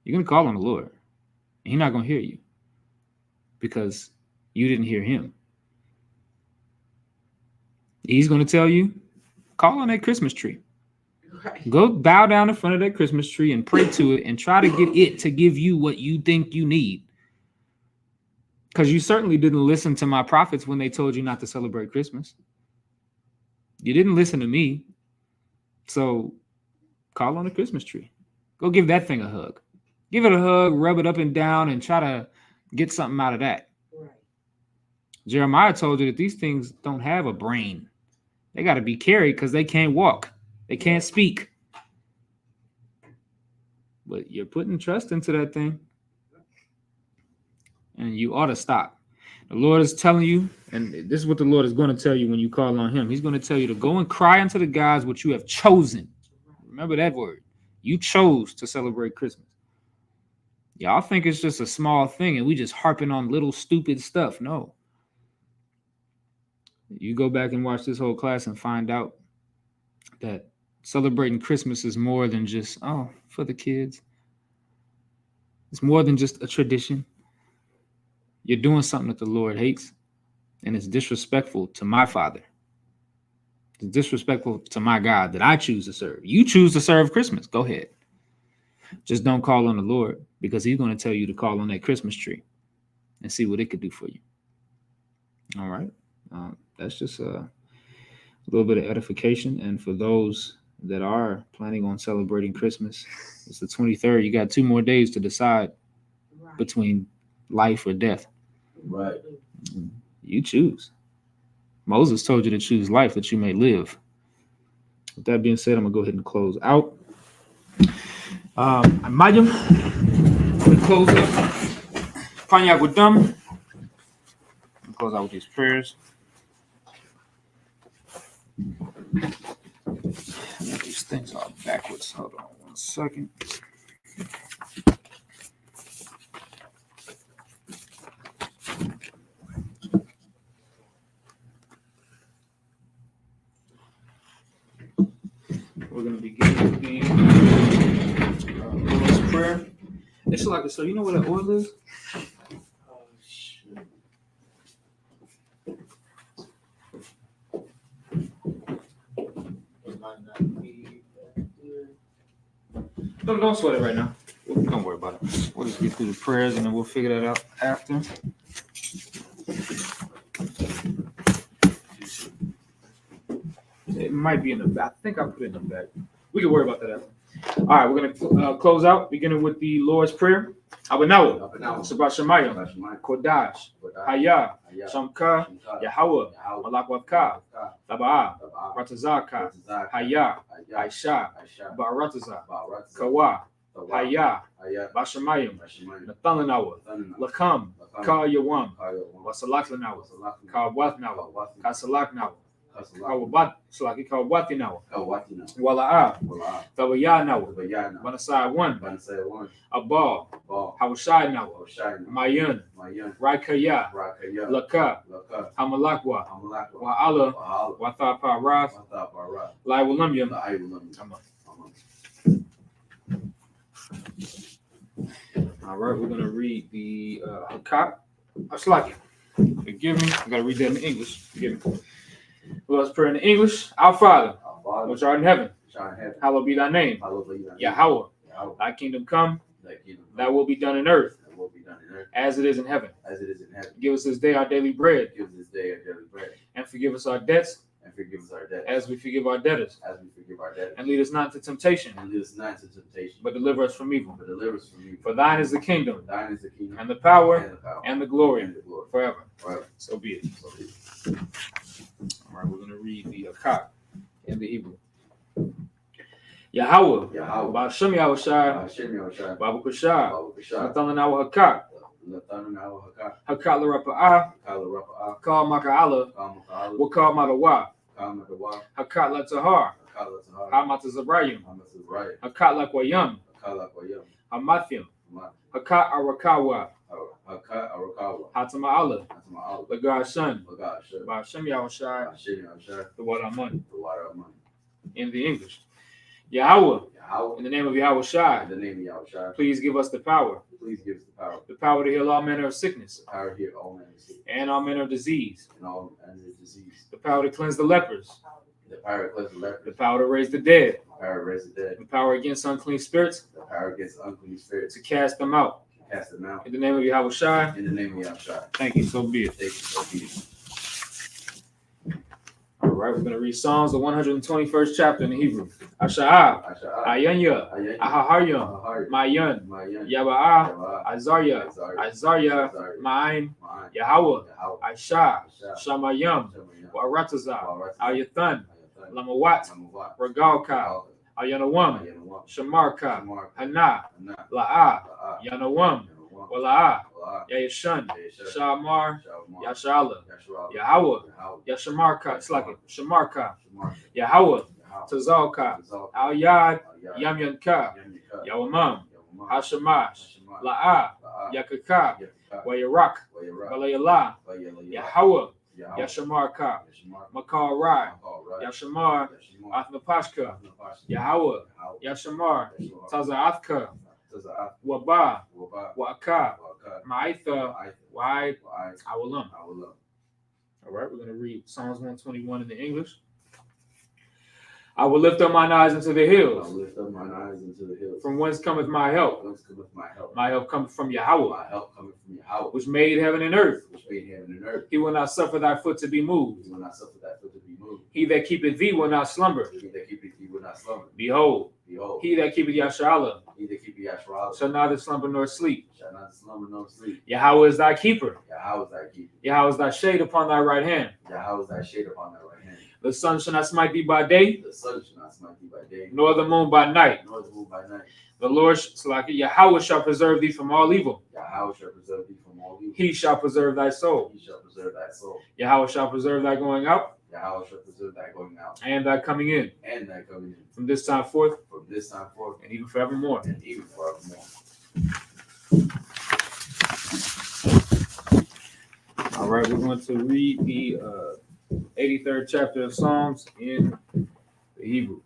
You're going to call on the Lord. And he's not going to hear you because you didn't hear him. He's going to tell you, call on that Christmas tree. Right. Go bow down in front of that Christmas tree and pray to it and try to get it to give you what you think you need. Because you certainly didn't listen to my prophets when they told you not to celebrate Christmas. You didn't listen to me. So call on the Christmas tree. Go give that thing a hug. Give it a hug, rub it up and down, and try to get something out of that. Right. Jeremiah told you that these things don't have a brain. They got to be carried because they can't walk. They can't speak. But you're putting trust into that thing. And you ought to stop. The Lord is telling you, and this is what the Lord is going to tell you when you call on him. He's going to tell you to go and cry unto the gods which you have chosen. Remember that word. You chose to celebrate Christmas. Y'all think it's just a small thing and we just harping on little stupid stuff. No. You go back and watch this whole class and find out that celebrating Christmas is more than just, for the kids. It's more than just a tradition. You're doing something that the Lord hates, and it's disrespectful to my Father. It's disrespectful to my God that I choose to serve. You choose to serve Christmas. Go ahead. Just don't call on the Lord, because he's going to tell you to call on that Christmas tree and see what it could do for you. All right. That's just a little bit of edification. And for those that are planning on celebrating Christmas, it's the 23rd. You got 2 more days to decide between life or death. Right. You choose. Moses told you to choose life that you may live. With that being said, I'm going to go ahead and close out. I'm going to close up. Panyak with them. Close out with these prayers. These things are backwards. Hold on 1 second. We're going to begin with the Lord's Prayer. It's like, so you know what an oil is? Don't sweat it right now. Don't worry about it. We'll just get through the prayers and then we'll figure that out after. It might be in the back. I think I put it in the back. We can worry about that after. All right, we're going to close out, beginning with the Lord's Prayer. Abanawa, Sabbat Shemayim, Kodash, Hayah, Shamka, Yahweh, Malakwavka, Taba'ah, Ratazaka, Hayah, Aisha, Barataza, Kawa, Hayah, Hayah, Bashamayim, Bashamayim, Nathalanawa, Nathanael, Lakam, Lakam, Ka Yawam, Kayawam, Wasalakanawa, Wasalaknawa, Ka Wathnawa, Kawatinawa, Ka Salaknawa, Ka Kasalaknawa, Wabat, Salaki, Ka Wathinawa, Kawatinawa, Wala'a, Wala, Tawayanawa, Tabayana, Banasai 1, Bansayawan, Abal, Bal, Hawashinawa, Hoshina, Mayan, Mayan, Raikaya, Rakaya, Laka, Laka, Hamalakwa, Amalakwa, Wa'ala, Wahala, Wathapa Rath, Wathapara, Lai Walamyam. La'ayulam, All right, we're going to read the Hakak. Aslaki. Forgive me. I got to read that in English. Forgive me. Let's pray in English. Our Father, Our Father, which art in heaven, which art in heaven, hallowed be thy name. hallowed be thy name. Yahweh, Yahweh, thy kingdom come, thy kingdom come, thy will be done in earth thy will be done in earth, as it is in heaven. as it is in heaven. Give us this day our daily bread, Give us this day our daily bread, and forgive us our debts and forgive us our debts, as we forgive our debtors. as we forgive our debtors. And lead us not into temptation, And lead us not into temptation, but deliver us from evil. but deliver us from evil. For thine is the kingdom, For thine is the kingdom, and the power, and the power, and the glory, and the glory, forever. forever. So be it. So be it. All right, we're going to read the Hakak in the Hebrew. Yahweh, Yahweh, Ba'ashem Yahushai, Hashem Yahushua, Babukushai, Babu Kashah, Nathalanawa Hakak, Nathanael Hakak, Hakak Larapa'ah, Kala Rapa'ah, Kal Maka'ala, Kama Ka'ala, Wakal Matawa, Kama Dawa, Hakat Latahar, Kala Tahar, Hamatazabrayim, Hamasazraya, Hakat Lakwayam, Kala Kwayam, Hamathim, Hamat, Hakat Arakawa, Hakat Arakawa, Hatama'ala, Hatama'al, Lagashan, Lagat Hashem, Ba'ashem Yahushai, Hashem Yahushua, the Wadaman, the water of money. in the English. Yahweh, Yahweh, in the name of Yahushai, in the name of Yahushua, please give us the power please give us the power to heal all manner of sickness the power to heal all men of sickness and all manner of disease, and all manner of disease, the power to cleanse the lepers, the power to cleanse the the leper, power to raise the dead, the power to raise the dead, the power against unclean spirits, the power against unclean spirits, to cast them out. to cast them out. In the name of Yahushai, In the name of Yahushua, thank you, so be it. thank you, so be it. All right, we're going to read Psalms, the 121st chapter in the Hebrew. Asha'ah, Asha'ah, Ayanya, Ayanya, Ahaharyam, Ahar, Mayan, Mayan, Yaba'ah, Yavah, Azarya, Azar, Azarya, Azar, Ma'aim, Ma'an, Yahweh, Yahweh, Aisha, Asha, Shamayam, Shamayam, Wa'aratazah, Warat, Ayathan, Ayathan, Lamawat, Lamawat, Ragalka, Galka, Ayanawam, Ayanawam, Shamarka, Shamar, Hana, Hana, La'ah, La'ah, Yanawam, Yanawam, Wala'ah, Wala'ah, Yayashan, Yesha, Shamar, Shalmar, Yashala, Yashua, Yahweh, Yahweh, Yashamarka, it's like it, Shamarka, Shamar, Yahweh, Yahweh, Tazalka, Tazal, Al Yad, Al-Yad, Yamyanka, Yamyaka, Yawamam, Yawamam, Hashamash, Hashemah, La'ah, La'ah, Yakaka, Yakaka, Wayarak, Wayara, Balayala, Wayala, Yahweh, Yahweh, Yashamarka, Yashmar, Makar Rai, Makal, Rai, Yashamar, Yashmar, Athnapashka, Atnapash, Yahweh, Yahweh, Yashamar, Yashua, Tazaathka, Taza'at, Waba, Wabah, Waka, Waka, Ma'itha, Wa'aitha, Wa'id, Wa'ai, Awalam. Awalam. All right, we're going to read Psalms 121 in the English. I will lift up mine eyes into the I will hills. lift up mine eyes into the hills. From whence cometh my help? Whence cometh my help? My help cometh from Yahweh, My help cometh from Yahweh, which made heaven and earth. which made heaven and earth. He will not suffer thy foot to be moved. He will not suffer thy foot to be moved. He that keepeth thee will not slumber. He that keepeth thee will not slumber. Behold, Behold, he that keepeth Yasharallah he that keepeth Yashua shall neither slumber nor sleep. shall not slumber nor sleep. Yahweh is thy keeper. Yahweh is thy keeper. Yahweh is thy shade upon thy right hand. Yahweh is thy shade upon thy right hand. The sun shall not smite thee by day, The sun shall not smite thee by day, nor the moon by night. nor the moon by night. The Lord, Yahweh shall preserve thee from all evil. Yahweh shall preserve thee from all evil. He shall preserve thy soul. He shall preserve thy soul. Yahweh shall preserve thy going out Yahweh shall preserve thy going out and thy coming in and thy coming in from this time forth from this time forth and even forevermore. and even forevermore. All right, we're going to read the 83rd chapter of Psalms in the Hebrew.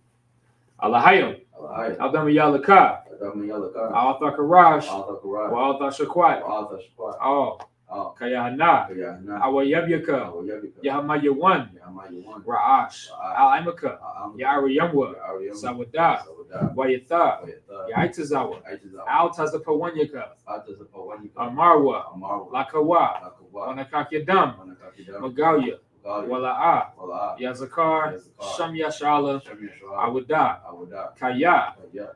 Alahayim, Alahai, Adam Yalaka, Adam Yalaka, Al Thakarash, Al Thakarah, Wa Thashakwat, Al Thashpat, Al Al Kayahana, Kayahna, Awayabyaka, Al Yabika, Yahamayawan, Yahamayawan, Ra'ash, Al Imaka, Al Yariyamwa, Ariyam, Sawada, Sawada, Wayatha, Wayatha, Yaitazawa, Aitazawa, Al Tazapawanyaka, Atazapawanika, Amarwa, Amarwa, Lakawa, Lakawa, Wanakakyadam, Wanakakidam, Magalia, Galia, Wala'a, Wala, Yazakar, Yazakar, Sham Yashala, Shem Yeshua, Awada, Awada, Kaya, Kaya,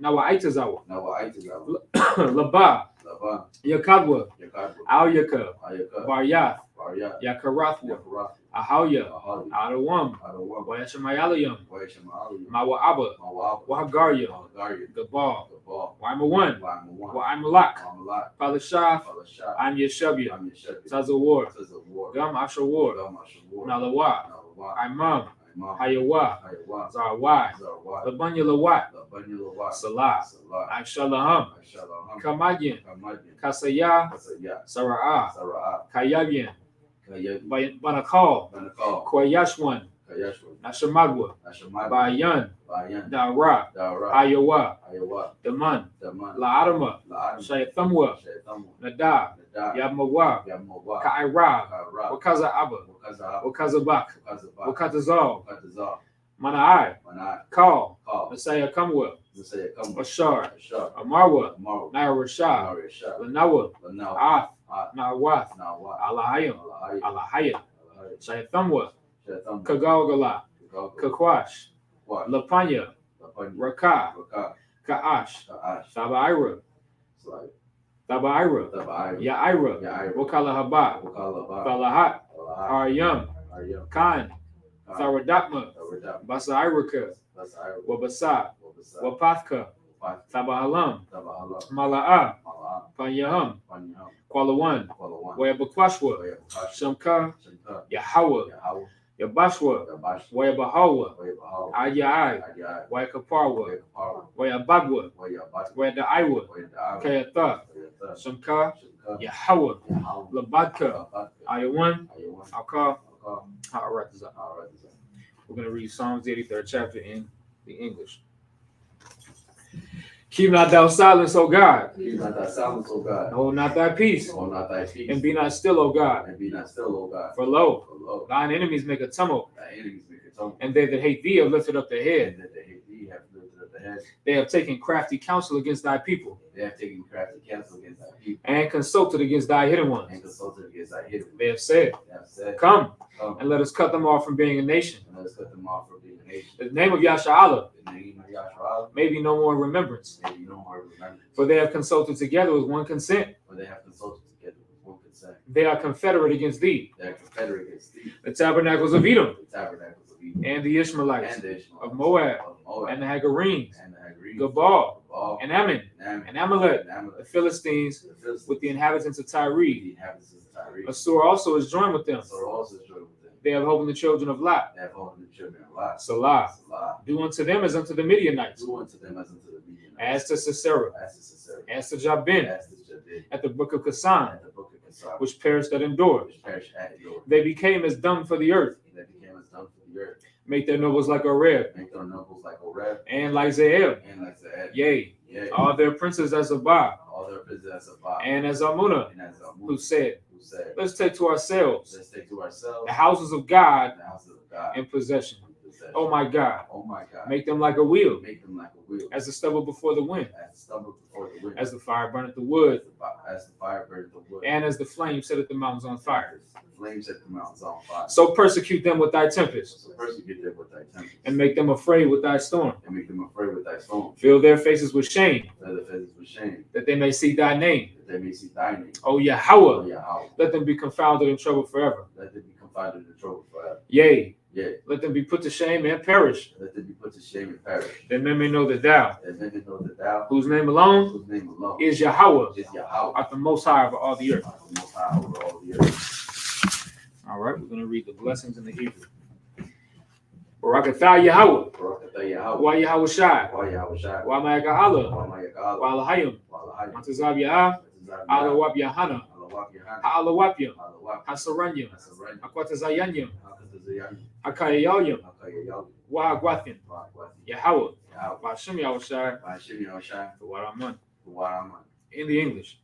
Nawaitazawa, Nawaitazawa, Laba, Lava, Yakadwa, Yakadwa, Al Yakab, Ayaka, Baryath, Barya, Yakarathwa, Yakarath, Ahaya, Ahali, Adawam, Adawam, Wayashamayaliyam, Wayashamaali, Mawaaba, Mawab, Wahagarya, Magarya, Gabal, Gabal, Waimawan, Waimawan, Waimalak, Wamalak, Palashaf, Palashah, I'm Yeshabia, I'm Yeshebi, Tazawar, Tazawar, Gam Ashawar, Gam Ashawar, Nalawa, Nalawa, Imam, Imam, Hayawa, Hayawa, Zarwai, Zarwai, Labanya Lawat, Labanya Lawat, Salah, Salah, Aishalaham, Ashalaham, Kamadyan, Kamadyan, Kasaya, Kasaya, Sara'ah, Sara'ah, Kayabian, Kayab, Banakal, Banakal, Koyashwan, Kayashwa, Nashamagwa, Nashamad, Bayan, Bayan, Dara, Dara, Ayawa, Ayawa, Daman, Daman, La'adama, La'adam, Shayathamwa, Shaytamu, Nadab, Nadab, Yamawa, Yamawa, Ka'irab, Ka'arab, Wakaza Abba, Wakazahab, Wakazabak, Wakazabak, Wakatazal, Wakatazal, Manai, Manai, Call, Call, Messiah Comwell, Messiah Kamu, Ashar, Ashar, Amarwa, Amaru, Nair Rashad, Nari Ashar, Lanawa, Lanau, Ath, At, Nawath, Nawat, Alahayim, Alahai, Alahayim, Alahai, Shayathamwa, Shaytamu, Kagalgala, Kagagu, Kakwash, Wash, Lapanya, Lapanya, Rakah, Rakah, Ka'ash, Ka'ash, Tabaira, Slide, Tabaira, Tabai, Ya'ira, Ya'ir, Wakala Haba, Wakalaba, Falahat, Alahai, Aryam, Aryam, Khan, Tharadakma, Taradam, Basairaka, Basar, Wabasa, Wabasa, Wapathka, Wapat, Tabahalam, Tabahala, Mala'ah, Mala'am, Panyaham, Panyam, Kualawan, Kualawan, Wayabakwashwa, Wayabakash, Shamka, Shamka, Yahweh, Yahawah, Yabashwa, Yabash, Wayabahawa, Wayabahaw, Ayai, Adiyai, Wayakaparwa, Wayakapar, Wayabagwa, Wayabat, Wayadaiwa, Wayada'aw, Kayatha, Wayatha, Shamka, Shamka, Yahweh, Yahawah, Labadka, Labatka, Ayawan, Ayawan, Alka. Alka, All right, this up. Aradza. We're going to read Psalms 83rd chapter in the English. Keep not thou silence, O God. Keep not thy silence, O God. Hold not thy peace. Hold not thy peace. And be not still, O God. And be not still, O God. For lo, For lo, thine enemies make a tumult, thy enemies make a tumult. and they that hate thee have lifted up their head. And that they hate thee have lifted up the head. They have taken crafty counsel against thy people, They have taken crafty counsel against thy people. and consulted against thy hidden And ones. consulted against thy hidden. They have said, They have said, Come, Come, and let us cut them off from being a nation. and let us cut them off from being a nation. The name of Yasha'Allah In the name of Yahshua, may be no more in remembrance. may be no more remembrance. For they have consulted together with one consent. For they have consulted together with one consent. They are confederate against thee. They are confederate against thee. The tabernacles of Edom, The tabernacles of Edom. and the Ishmaelites, And the Ishmaelites. of Moab, Of Moab. and the Hagarenes, And the Hagarenes. Gabal, Gabal. and Ammon, And Ammon. and Amalek, And Amalek. the Philistines, The Philistines. with the inhabitants of Tyre. The inhabitants of Tyre. Assur also is joined with them. So also joined with them. They have hope in the children of Lot. They have hope in the children of Lot. Salah. Salah. Do unto them as unto the Midianites, Do unto them as unto the Midianites. as to Sisera, As to Sisera. as to Jabin, As to Jabin. at the brook of Kasan, At the book of Kasar. which perished at Endor. Which perished at Endor. They became as dung for the earth. That became as dung for the earth. Make their nobles like Oreb, Make their nobles like Oreb. and like Zeel. And like Zeed. Yea, Yea. all their princes as Abah, All their prisoners of Bob. and as Amunah, And as who Amun. said, Who said, Let's take to ourselves let's take to ourselves the houses of God the houses of God. in possession. Possession. Oh my God, Oh my God. make them like a wheel, Make them like a wheel. as the stubble before the wind, As the stubble before the wind. as the fire burneth the wood, As the fire burns the wood. and as the flame setteth the mountains on fire. The flames set the mountains on fire. So persecute them with thy tempest, So persecute them with thy tempest. and make them afraid with thy storm. And make them afraid with thy storm. Fill their faces with shame, Let the faces with shame. that they may see thy name. That they may see thy name. O O Yahweh, Yahweh. let them be confounded in trouble forever. Let them be confounded in trouble forever. Yea, Yea. let them be put to shame and perish, Let them be put to shame and perish. that men may know that thou, That men may know that thou, whose name alone whose name alone is Yahweh, is Yahweh, art the most high over all the earth. art the most high over all the earth. All right, we're going to read the blessings in the Hebrew. Barakatah Yahweh, Barakatah Yahweh. Wa Yahweh Shai, Wa Yahweh Shai. Wa Ma'aka'Allah, Wa Ma'aka'Allah. Wa Alahayim, Wa Alahayim. Antazab Yah, Atazab Ala Yah. Wab Yahana, Alawak Yahana. Ha'alawapyam, Alawak. Hasaranyam, Asaranyam. Akwatazayanyam, Hakazazayanyam. Hakayayam, Hakayayam. Wa Agwathim, Wa Akwati. Yahweh, Yahweh. Wa Hashem Yahweh Shai, Wa Hashem Yahweh Shai. Wa Raman. Wa Raman. In the English.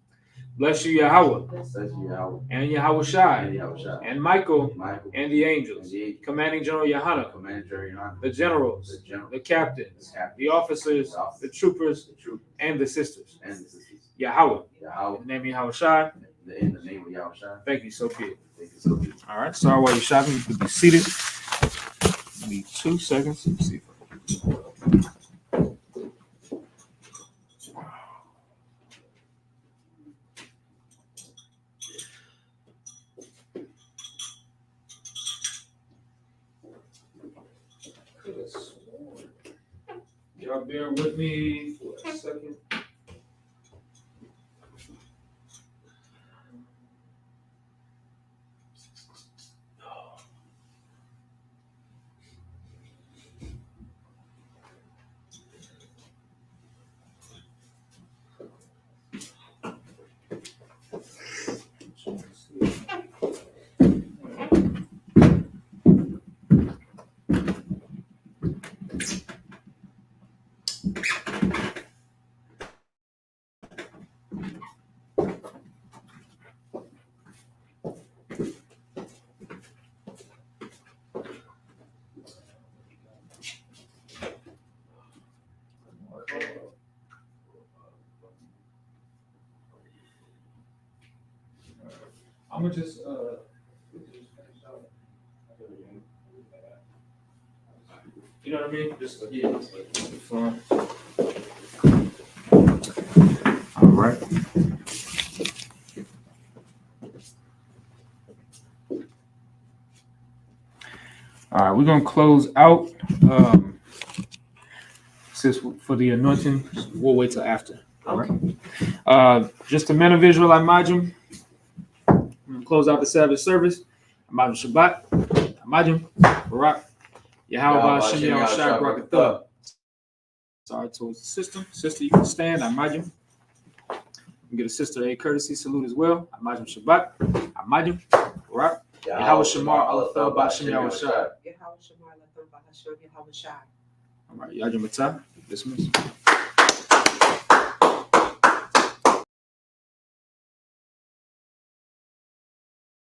Bless you, Yahweh, Says Yahweh. and Yahweh Shai, And Yahweh Shai. and Michael, Michael. and the And angels, the commanding General Yahana, Commander Yahana. the generals, The general. the captains, The captain. the officers, the troopers, The troop. and the sisters. And the sisters. Yahweh, Yahweh. in the name of Yahweh Shai, In the name of Yahweh Shai. thank you, so be it. Thank you so much. All right, sorry while you're shopping, you could be seated. Give me 2 seconds. Let's see if I Y'all bear with me for a second. I'm gonna just you know what I mean? Just yeah, it's like fun. All right. All right, we're gonna close out. Since for the anointing, we'll wait till after. All right. Just a men of Israel, Imagine. Close out the Sabbath service. Imagine Shabbat. Imagine Barak. Yahweh Hashem Yahushua Barakatah. Sorry towards the system. Sister, you can stand. Imagine. You can get a sister a courtesy salute as well. Imagine Shabbat. Imagine Barak. Yahweh Shamar Allah Hashem Yahushua. Yahweh Shemar Latham Bahasham Yahweh Shai. All right, Yajim Matah. Dismiss.